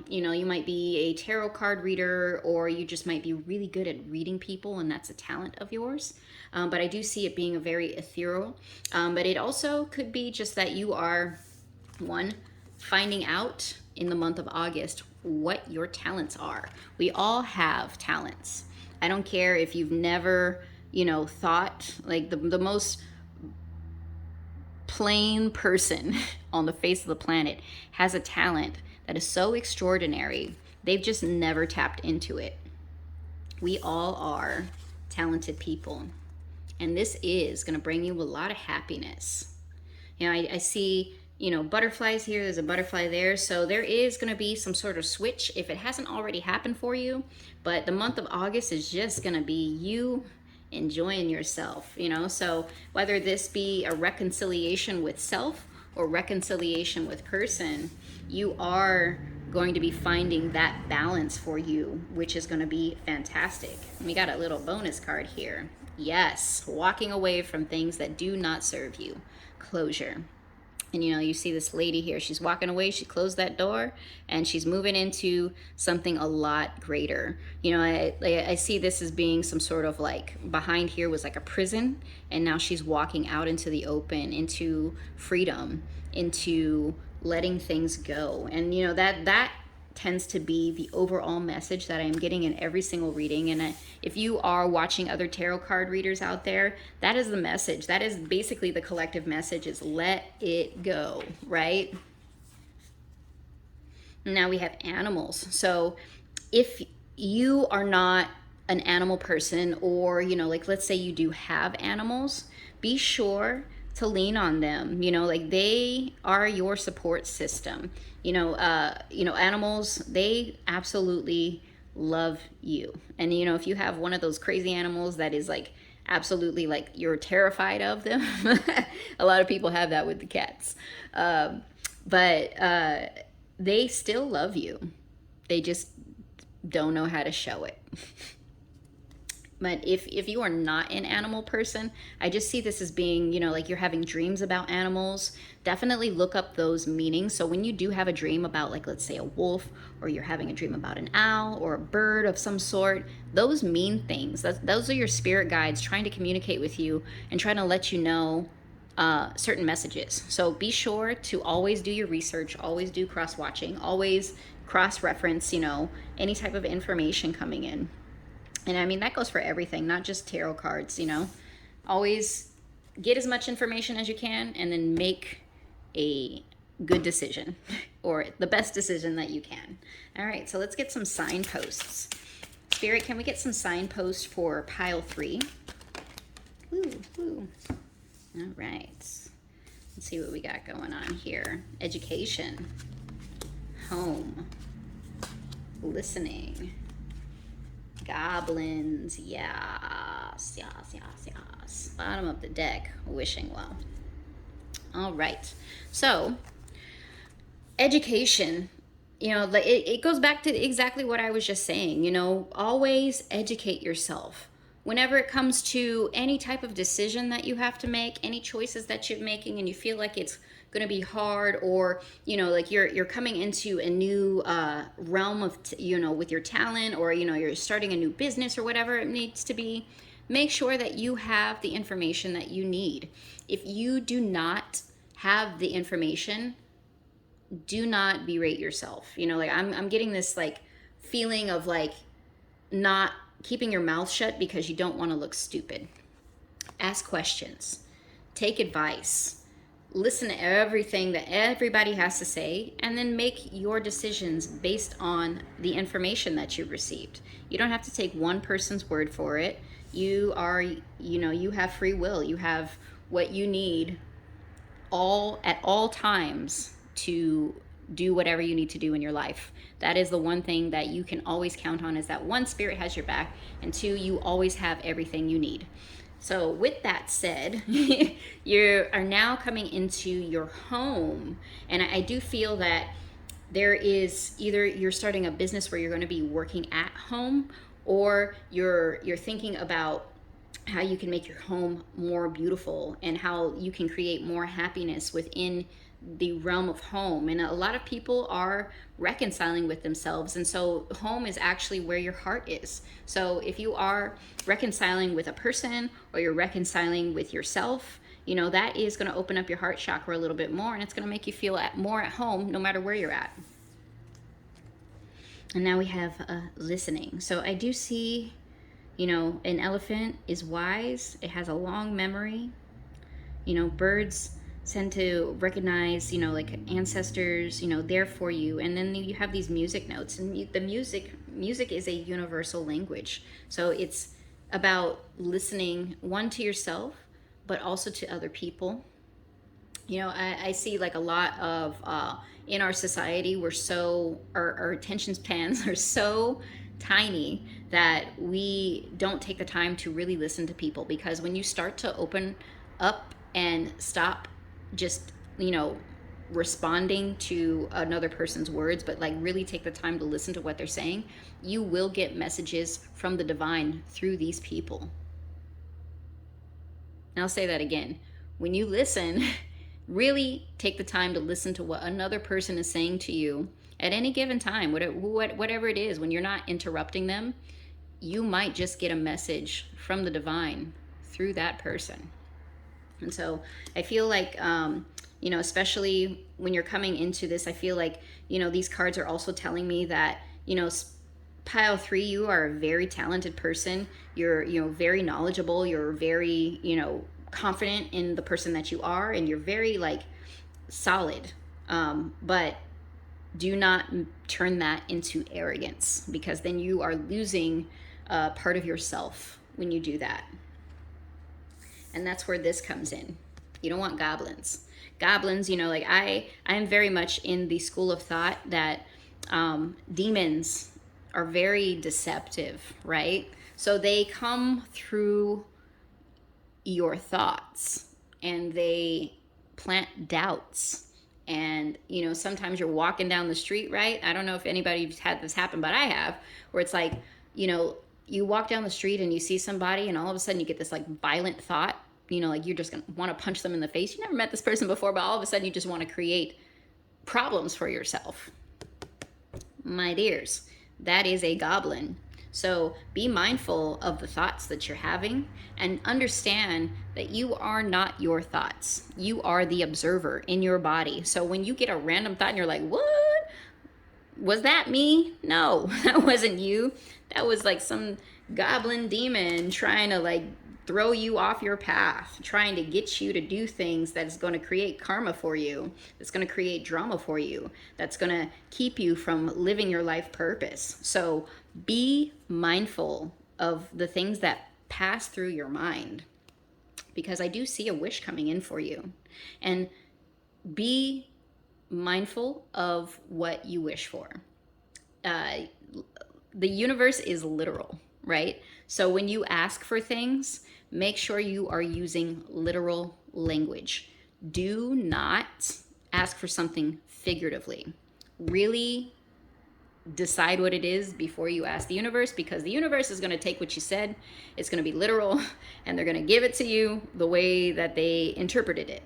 you might be a tarot card reader, or you just might be really good at reading people, and that's a talent of yours. But I do see it being a very ethereal, but it also could be just that you are finding out in the month of August what your talents are. We all have talents. I don't care if you've never thought, the most plain person on the face of the planet has a talent that is so extraordinary. They've just never tapped into it. We all are talented people, and this is going to bring you a lot of happiness. I see butterflies here. There's a butterfly there. So there is going to be some sort of switch if it hasn't already happened for you. But the month of August is just going to be you enjoying yourself, So whether this be a reconciliation with self or reconciliation with person, you are going to be finding that balance for you, which is going to be fantastic. We got a little bonus card here. Yes, walking away from things that do not serve you. Closure. And you see this lady here, she's walking away, she closed that door, and she's moving into something a lot greater. I see this as being some sort of behind here was a prison, and now she's walking out into the open, into freedom, into letting things go. And that tends to be the overall message that I'm getting in every single reading. And if you are watching other tarot card readers out there, that is the message. That is basically the collective message, is let it go, right? Now we have animals. So if you are not an animal person, or let's say you do have animals, be sure to lean on them. Like they are your support system. Animals, they absolutely love you. And if you have one of those crazy animals that is like absolutely like you're terrified of them, a lot of people have that with the cats. But they still love you. They just don't know how to show it. But if you are not an animal person, I just see this as being, like you're having dreams about animals. Definitely look up those meanings. So when you do have a dream about, like, let's say a wolf, or you're having a dream about an owl or a bird of some sort, those mean things. Those are your spirit guides trying to communicate with you and trying to let you know certain messages. So be sure to always do your research, always do cross-watching, always cross-reference, any type of information coming in. And I mean, that goes for everything, not just tarot cards, Always get as much information as you can and then make a good decision or the best decision that you can. All right, so let's get some signposts. Spirit, can we get some signposts for pile 3? Ooh. All right. Let's see what we got going on here. Education, home, listening, goblins, yes. Bottom of the deck, wishing well. All right, so education, it goes back to exactly what I was just saying. Always educate yourself. Whenever it comes to any type of decision that you have to make, any choices that you're making, and you feel like it's going to be hard, or like you're coming into a new realm of with your talent, or you're starting a new business or whatever it needs to be, make sure that you have the information that you need. If you do not have the information, do not berate yourself. Like I'm getting this like feeling of like not keeping your mouth shut because you don't want to look stupid. Ask questions, take advice, listen to everything that everybody has to say, and then make your decisions based on the information that you've received. You don't have to take one person's word for it. You have free will. You have what you need at all times to do whatever you need to do in your life. That is the one thing that you can always count on, is that one, spirit has your back, and two, you always have everything you need. So with that said, you are now coming into your home, and I do feel that there is either you're starting a business where you're going to be working at home, or you're thinking about how you can make your home more beautiful and how you can create more happiness within the realm of home. And a lot of people are reconciling with themselves, and so home is actually where your heart is. So if you are reconciling with a person, or you're reconciling with yourself, that is going to open up your heart chakra a little bit more, and it's going to make you feel more at home no matter where you're at. And now we have listening. So I do see, an elephant is wise. It has a long memory. Birds tend to recognize, like ancestors, there for you. And then you have these music notes, and the music is a universal language. So it's about listening, one, to yourself, but also to other people. I see like a lot of, in our society, our attention spans are so tiny that we don't take the time to really listen to people. Because when you start to open up and stop just, responding to another person's words, but like really take the time to listen to what they're saying, you will get messages from the divine through these people. And I'll say that again. When you listen, really take the time to listen to what another person is saying to you at any given time, whatever it is. When you're not interrupting them, you might just get a message from the divine through that person. And so I feel like, especially when you're coming into this, I feel like, these cards are also telling me that, pile 3, you are a very talented person. You're, very knowledgeable. You're very, confident in the person that you are, and you're very like solid. But do not turn that into arrogance, because then you are losing part of yourself when you do that. And that's where this comes in. You don't want goblins. Goblins, you know, like I am very much in the school of thought that demons are very deceptive, right? So they come through your thoughts and they plant doubts. And, you know, sometimes you're walking down the street, right? I don't know if anybody's had this happen, but I have, where it's like, you know, you walk down the street and you see somebody and all of a sudden you get this like violent thought, you know, like you're just going to want to punch them in the face. You never met this person before, but all of a sudden you just want to create problems for yourself. My dears, that is a goblin. So be mindful of the thoughts that you're having and understand that you are not your thoughts. You are the observer in your body. So when you get a random thought and you're like, what? Was that me? No, that wasn't you. That was like some goblin demon trying to like throw you off your path, trying to get you to do things that's going to create karma for you, that's going to create drama for you, that's going to keep you from living your life purpose. So be mindful of the things that pass through your mind, because I do see a wish coming in for you. And be mindful of what you wish for. The universe is literal, right? So when you ask for things, make sure you are using literal language. Do not ask for something figuratively. Really decide what it is before you ask the universe, because the universe is going to take what you said, it's going to be literal, and they're going to give it to you the way that they interpreted it.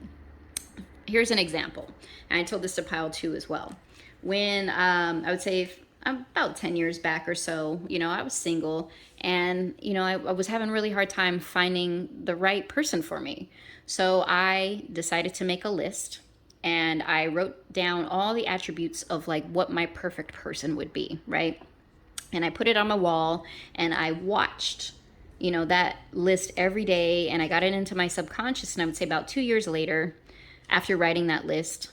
Here's an example, and I told this to Pile 2 as well. When I would say about 10 years back or so, you know, I was single, and, you know, I was having a really hard time finding the right person for me. So I decided to make a list, and I wrote down all the attributes of like what my perfect person would be, right? And I put it on my wall, and I watched, you know, that list every day, and I got it into my subconscious. And I would say about 2 years later, after writing that list,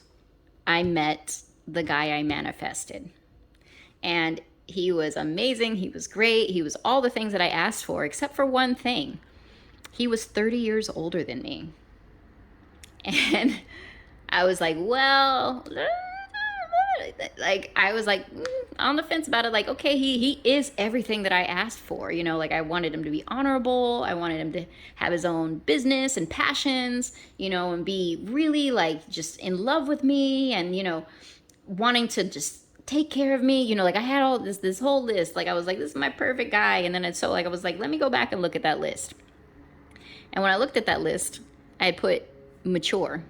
I met the guy I manifested. And he was amazing. He was great. He was all the things that I asked for, except for one thing. He was 30 years older than me. And I was like, well, like, I was like on the fence about it. Like, okay, he is everything that I asked for. You know, like I wanted him to be honorable. I wanted him to have his own business and passions, you know, and be really like just in love with me, and, you know, wanting to just take care of me, you know, like I had all this whole list. Like I was like, this is my perfect guy. And then it's so like I was like, let me go back and look at that list. And when I looked at that list, I had put mature.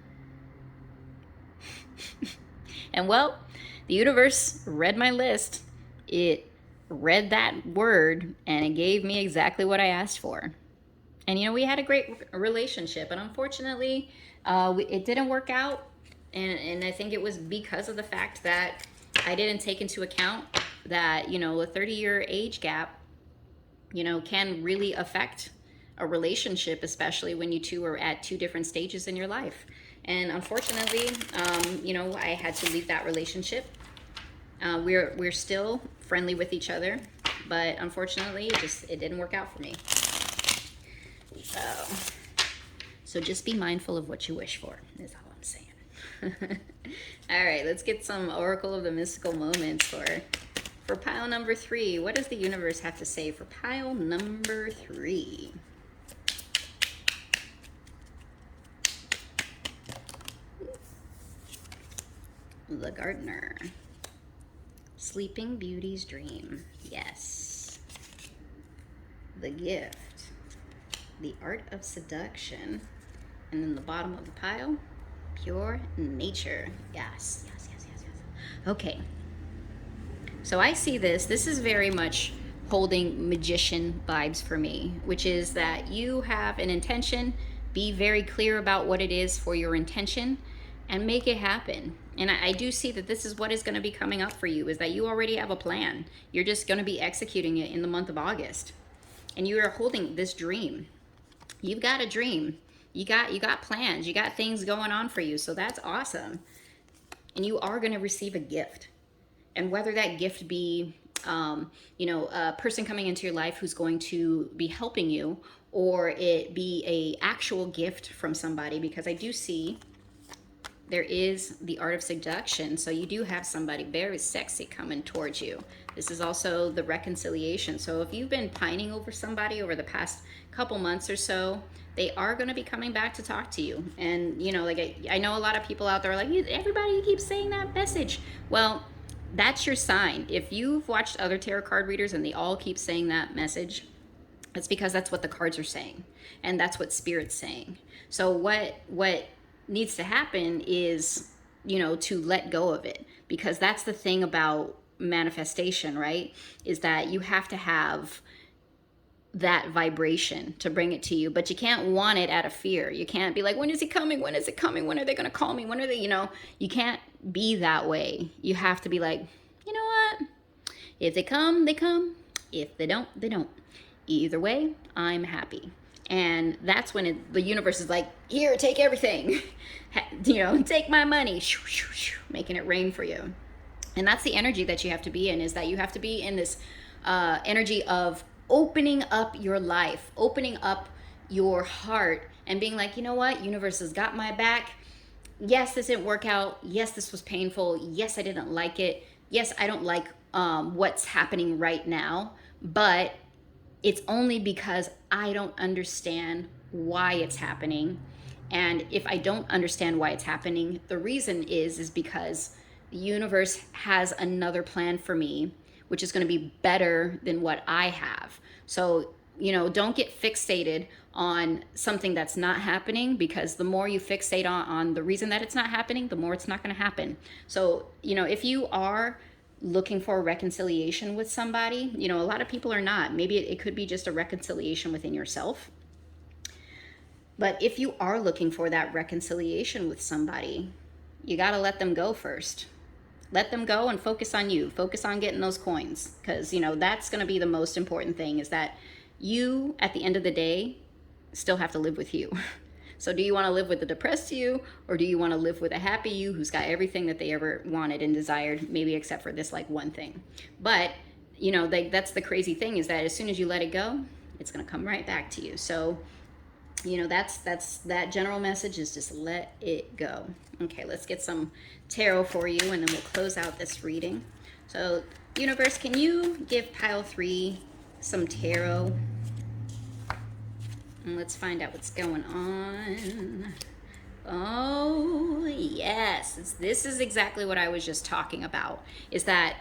And well, the universe read my list. It read that word, and it gave me exactly what I asked for. And, you know, we had a great relationship, and unfortunately, it didn't work out. And I think it was because of the fact that I didn't take into account that, you know, a 30-year age gap, you know, can really affect a relationship, especially when you two are at two different stages in your life. And unfortunately, you know, I had to leave that relationship. We're still friendly with each other, but unfortunately, it didn't work out for me. So just be mindful of what you wish for, is all I'm saying. All right, let's get some Oracle of the Mystical Moments for pile number 3. What does the universe have to say for pile number 3? The Gardener. Sleeping Beauty's Dream. Yes. The Gift. The Art of Seduction. And then the bottom of the pile, Pure Nature. Yes. Okay. So I see this. This is very much holding magician vibes for me, which is that you have an intention. Be very clear about what it is for your intention and make it happen. And I do see that this is what is going to be coming up for you, is that you already have a plan. You're just going to be executing it in the month of August. And you are holding this dream. You've got a dream. You got plans. You got things going on for you. So that's awesome. And you are going to receive a gift. And whether that gift be a person coming into your life who's going to be helping you, or it be a actual gift from somebody, because I do see there is the art of seduction. So you do have somebody very sexy coming towards you. This is also the reconciliation. So if you've been pining over somebody over the past couple months or so, they are going to be coming back to talk to you. And, I know a lot of people out there are like, everybody keeps saying that message. Well, that's your sign. If you've watched other tarot card readers and they all keep saying that message, it's because that's what the cards are saying. And that's what Spirit's saying. So what needs to happen is, to let go of it, because that's the thing about manifestation, right? Is that you have to have that vibration to bring it to you, but you can't want it out of fear. You can't be like, when is it coming? When is it coming? When are they going to call me? When are they, you can't be that way. You have to be like, you know what? If they come, they come. If they don't, they don't. Either way, I'm happy. And that's when the universe is like, here, take everything. Take my money. Making it rain for you. And that's the energy that you have to be in, is that you have to be in this energy of opening up your life, opening up your heart, and being like, you know what? Universe has got my back. Yes, this didn't work out. Yes, this was painful. Yes, I didn't like it. Yes, I don't like what's happening right now. But it's only because I don't understand why it's happening. And if I don't understand why it's happening, the reason is because the universe has another plan for me, which is going to be better than what I have. So, don't get fixated on something that's not happening, because the more you fixate on the reason that it's not happening, the more it's not going to happen. So, if you are looking for a reconciliation with somebody, a lot of people are not. Maybe it could be just a reconciliation within yourself. But if you are looking for that reconciliation with somebody, you got to let them go first. Let them go and focus on you. Focus on getting those coins, because, that's going to be the most important thing, is that you, at the end of the day, still have to live with you. So do you want to live with the depressed you, or do you want to live with a happy you who's got everything that they ever wanted and desired, maybe except for this one thing? But, that's the crazy thing, is that as soon as you let it go, it's going to come right back to you. So, that's that general message, is just let it go. Okay, let's get some tarot for you, and then we'll close out this reading. So, universe, can you give pile 3 some tarot? And let's find out what's going on. Oh, yes. This is exactly what I was just talking about, is that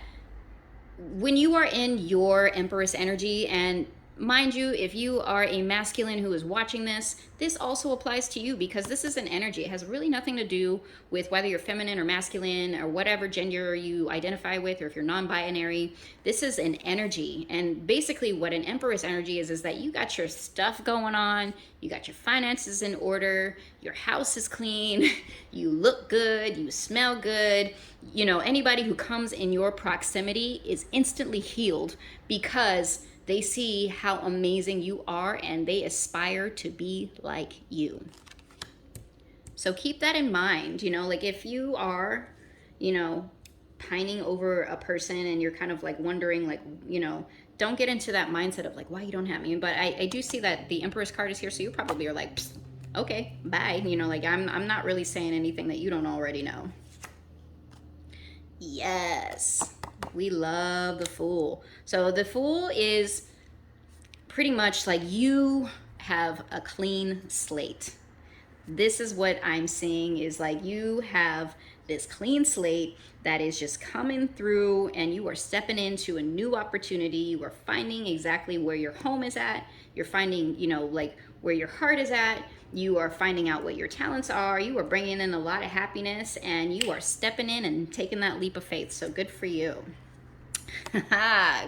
when you are in your Empress energy, and mind you, if you are a masculine who is watching this, this also applies to you, because this is an energy. It has really nothing to do with whether you're feminine or masculine or whatever gender you identify with, or if you're non-binary. This is an energy. And basically what an Empress energy is that you got your stuff going on, you got your finances in order, your house is clean, you look good, you smell good. Anybody who comes in your proximity is instantly healed, because they see how amazing you are and they aspire to be like you. So keep that in mind. If you are, pining over a person and you're kind of wondering, don't get into that mindset of why you don't have me. But I do see that the Empress card is here, so you probably are like, okay, bye. I'm not really saying anything that you don't already know. Yes. We love the Fool. So the Fool is pretty much like you have a clean slate. This is what I'm seeing, is you have this clean slate that is just coming through, and you are stepping into a new opportunity. You are finding exactly where your home is at. You're finding, where your heart is at. You are finding out what your talents are. You are bringing in a lot of happiness, and you are stepping in and taking that leap of faith. So good for you.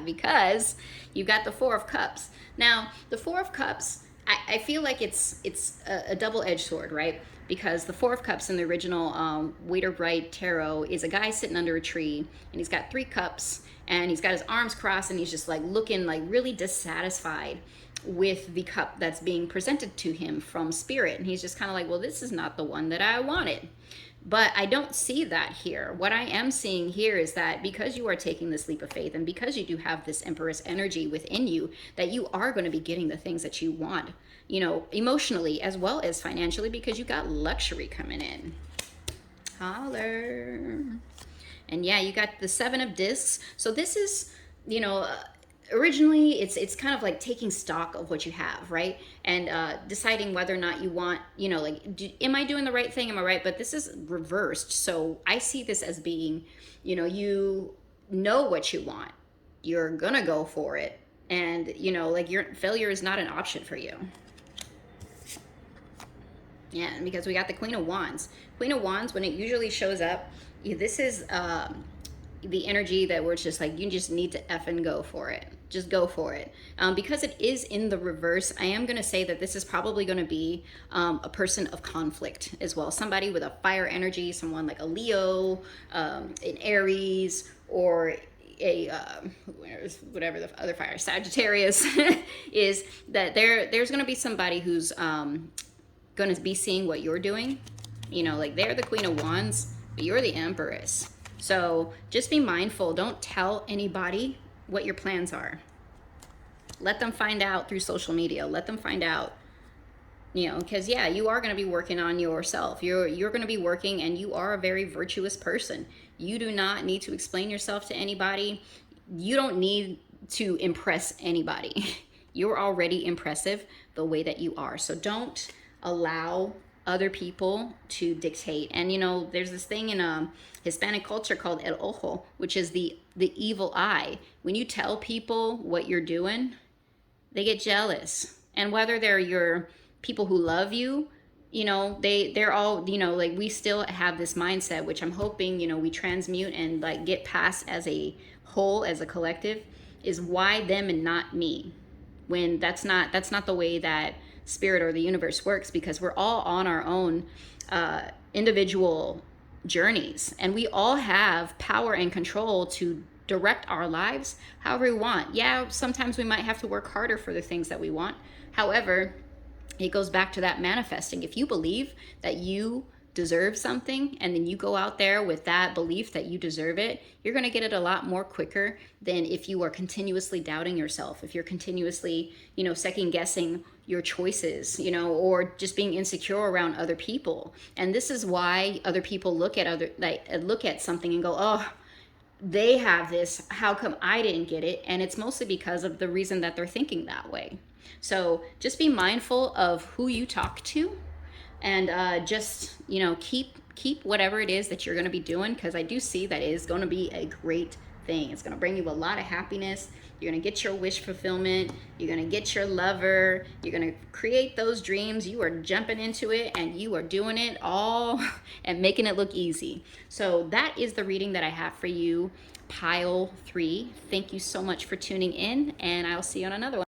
Because you've got the 4 of Cups. Now, the 4 of Cups, I feel like it's a double-edged sword, right? Because the 4 of Cups in the original Waiter Bright Tarot is a guy sitting under a tree, and he's got 3 cups, and he's got his arms crossed, and he's just looking really dissatisfied with the cup that's being presented to him from Spirit. And he's just kind of well, this is not the one that I wanted. But I don't see that here. What I am seeing here is that because you are taking this leap of faith and because you do have this Empress energy within you, that you are going to be getting the things that you want, you know, emotionally as well as financially, because you got luxury coming in. Holler. And yeah, you got the Seven of Discs. So this is, you know, originally it's kind of like taking stock of what you have, right? And deciding whether or not you want, you know, like, am I doing the right thing? Am I right? But this is reversed. So I see this as being, you know what you want. You're going to go for it. And, you know, like your failure is not an option for you. Yeah, because we got the Queen of Wands. Queen of Wands, when it usually shows up, this is the energy that we're just like, you just need to effing go for it. Just go for it. Because it is in the reverse, I am going to say that this is probably going to be a person of conflict as well. Somebody with a fire energy, someone like a Leo, an Aries, or a whatever the other fire, Sagittarius, is that there's going to be somebody who's going to be seeing what you're doing. You know, like they're the Queen of Wands, but you're the Empress. So just be mindful. Don't tell anybody what your plans are. Let them find out through social media. Let them find out, you know, because yeah, you are going to be working on yourself. You're going to be working, and you are a very virtuous person. You do not need to explain yourself to anybody. You don't need to impress anybody. You're already impressive the way that you are. So don't allow other people to dictate. And you know, there's this thing in Hispanic culture called el ojo, which is the evil eye. When you tell people what you're doing, they get jealous. And whether they're your people who love you, you know, they're all, you know, like we still have this mindset, which I'm hoping, you know, we transmute and like get past as a whole, as a collective, is why them and not me. When that's not the way that spirit or the universe works, because we're all on our own individual journeys, and we all have power and control to direct our lives however we want. Yeah, sometimes we might have to work harder for the things that we want. However, it goes back to that manifesting. If you believe that you deserve something, and then you go out there with that belief that you deserve it, you're going to get it a lot more quicker than if you are continuously doubting yourself, if you're continuously, you know, second guessing your choices, you know, or just being insecure around other people. And this is why other people look at something and go, oh, they have this, how come I didn't get it? And it's mostly because of the reason that they're thinking that way. So just be mindful of who you talk to, and just, you know, keep whatever it is that you're going to be doing, because I do see that it is going to be a great thing. It's going to bring you a lot of happiness. You're going to get your wish fulfillment. You're going to get your lover. You're going to create those dreams. You are jumping into it, and you are doing it all and making it look easy. So that is the reading that I have for you, pile 3. Thank you so much for tuning in, and I'll see you on another one.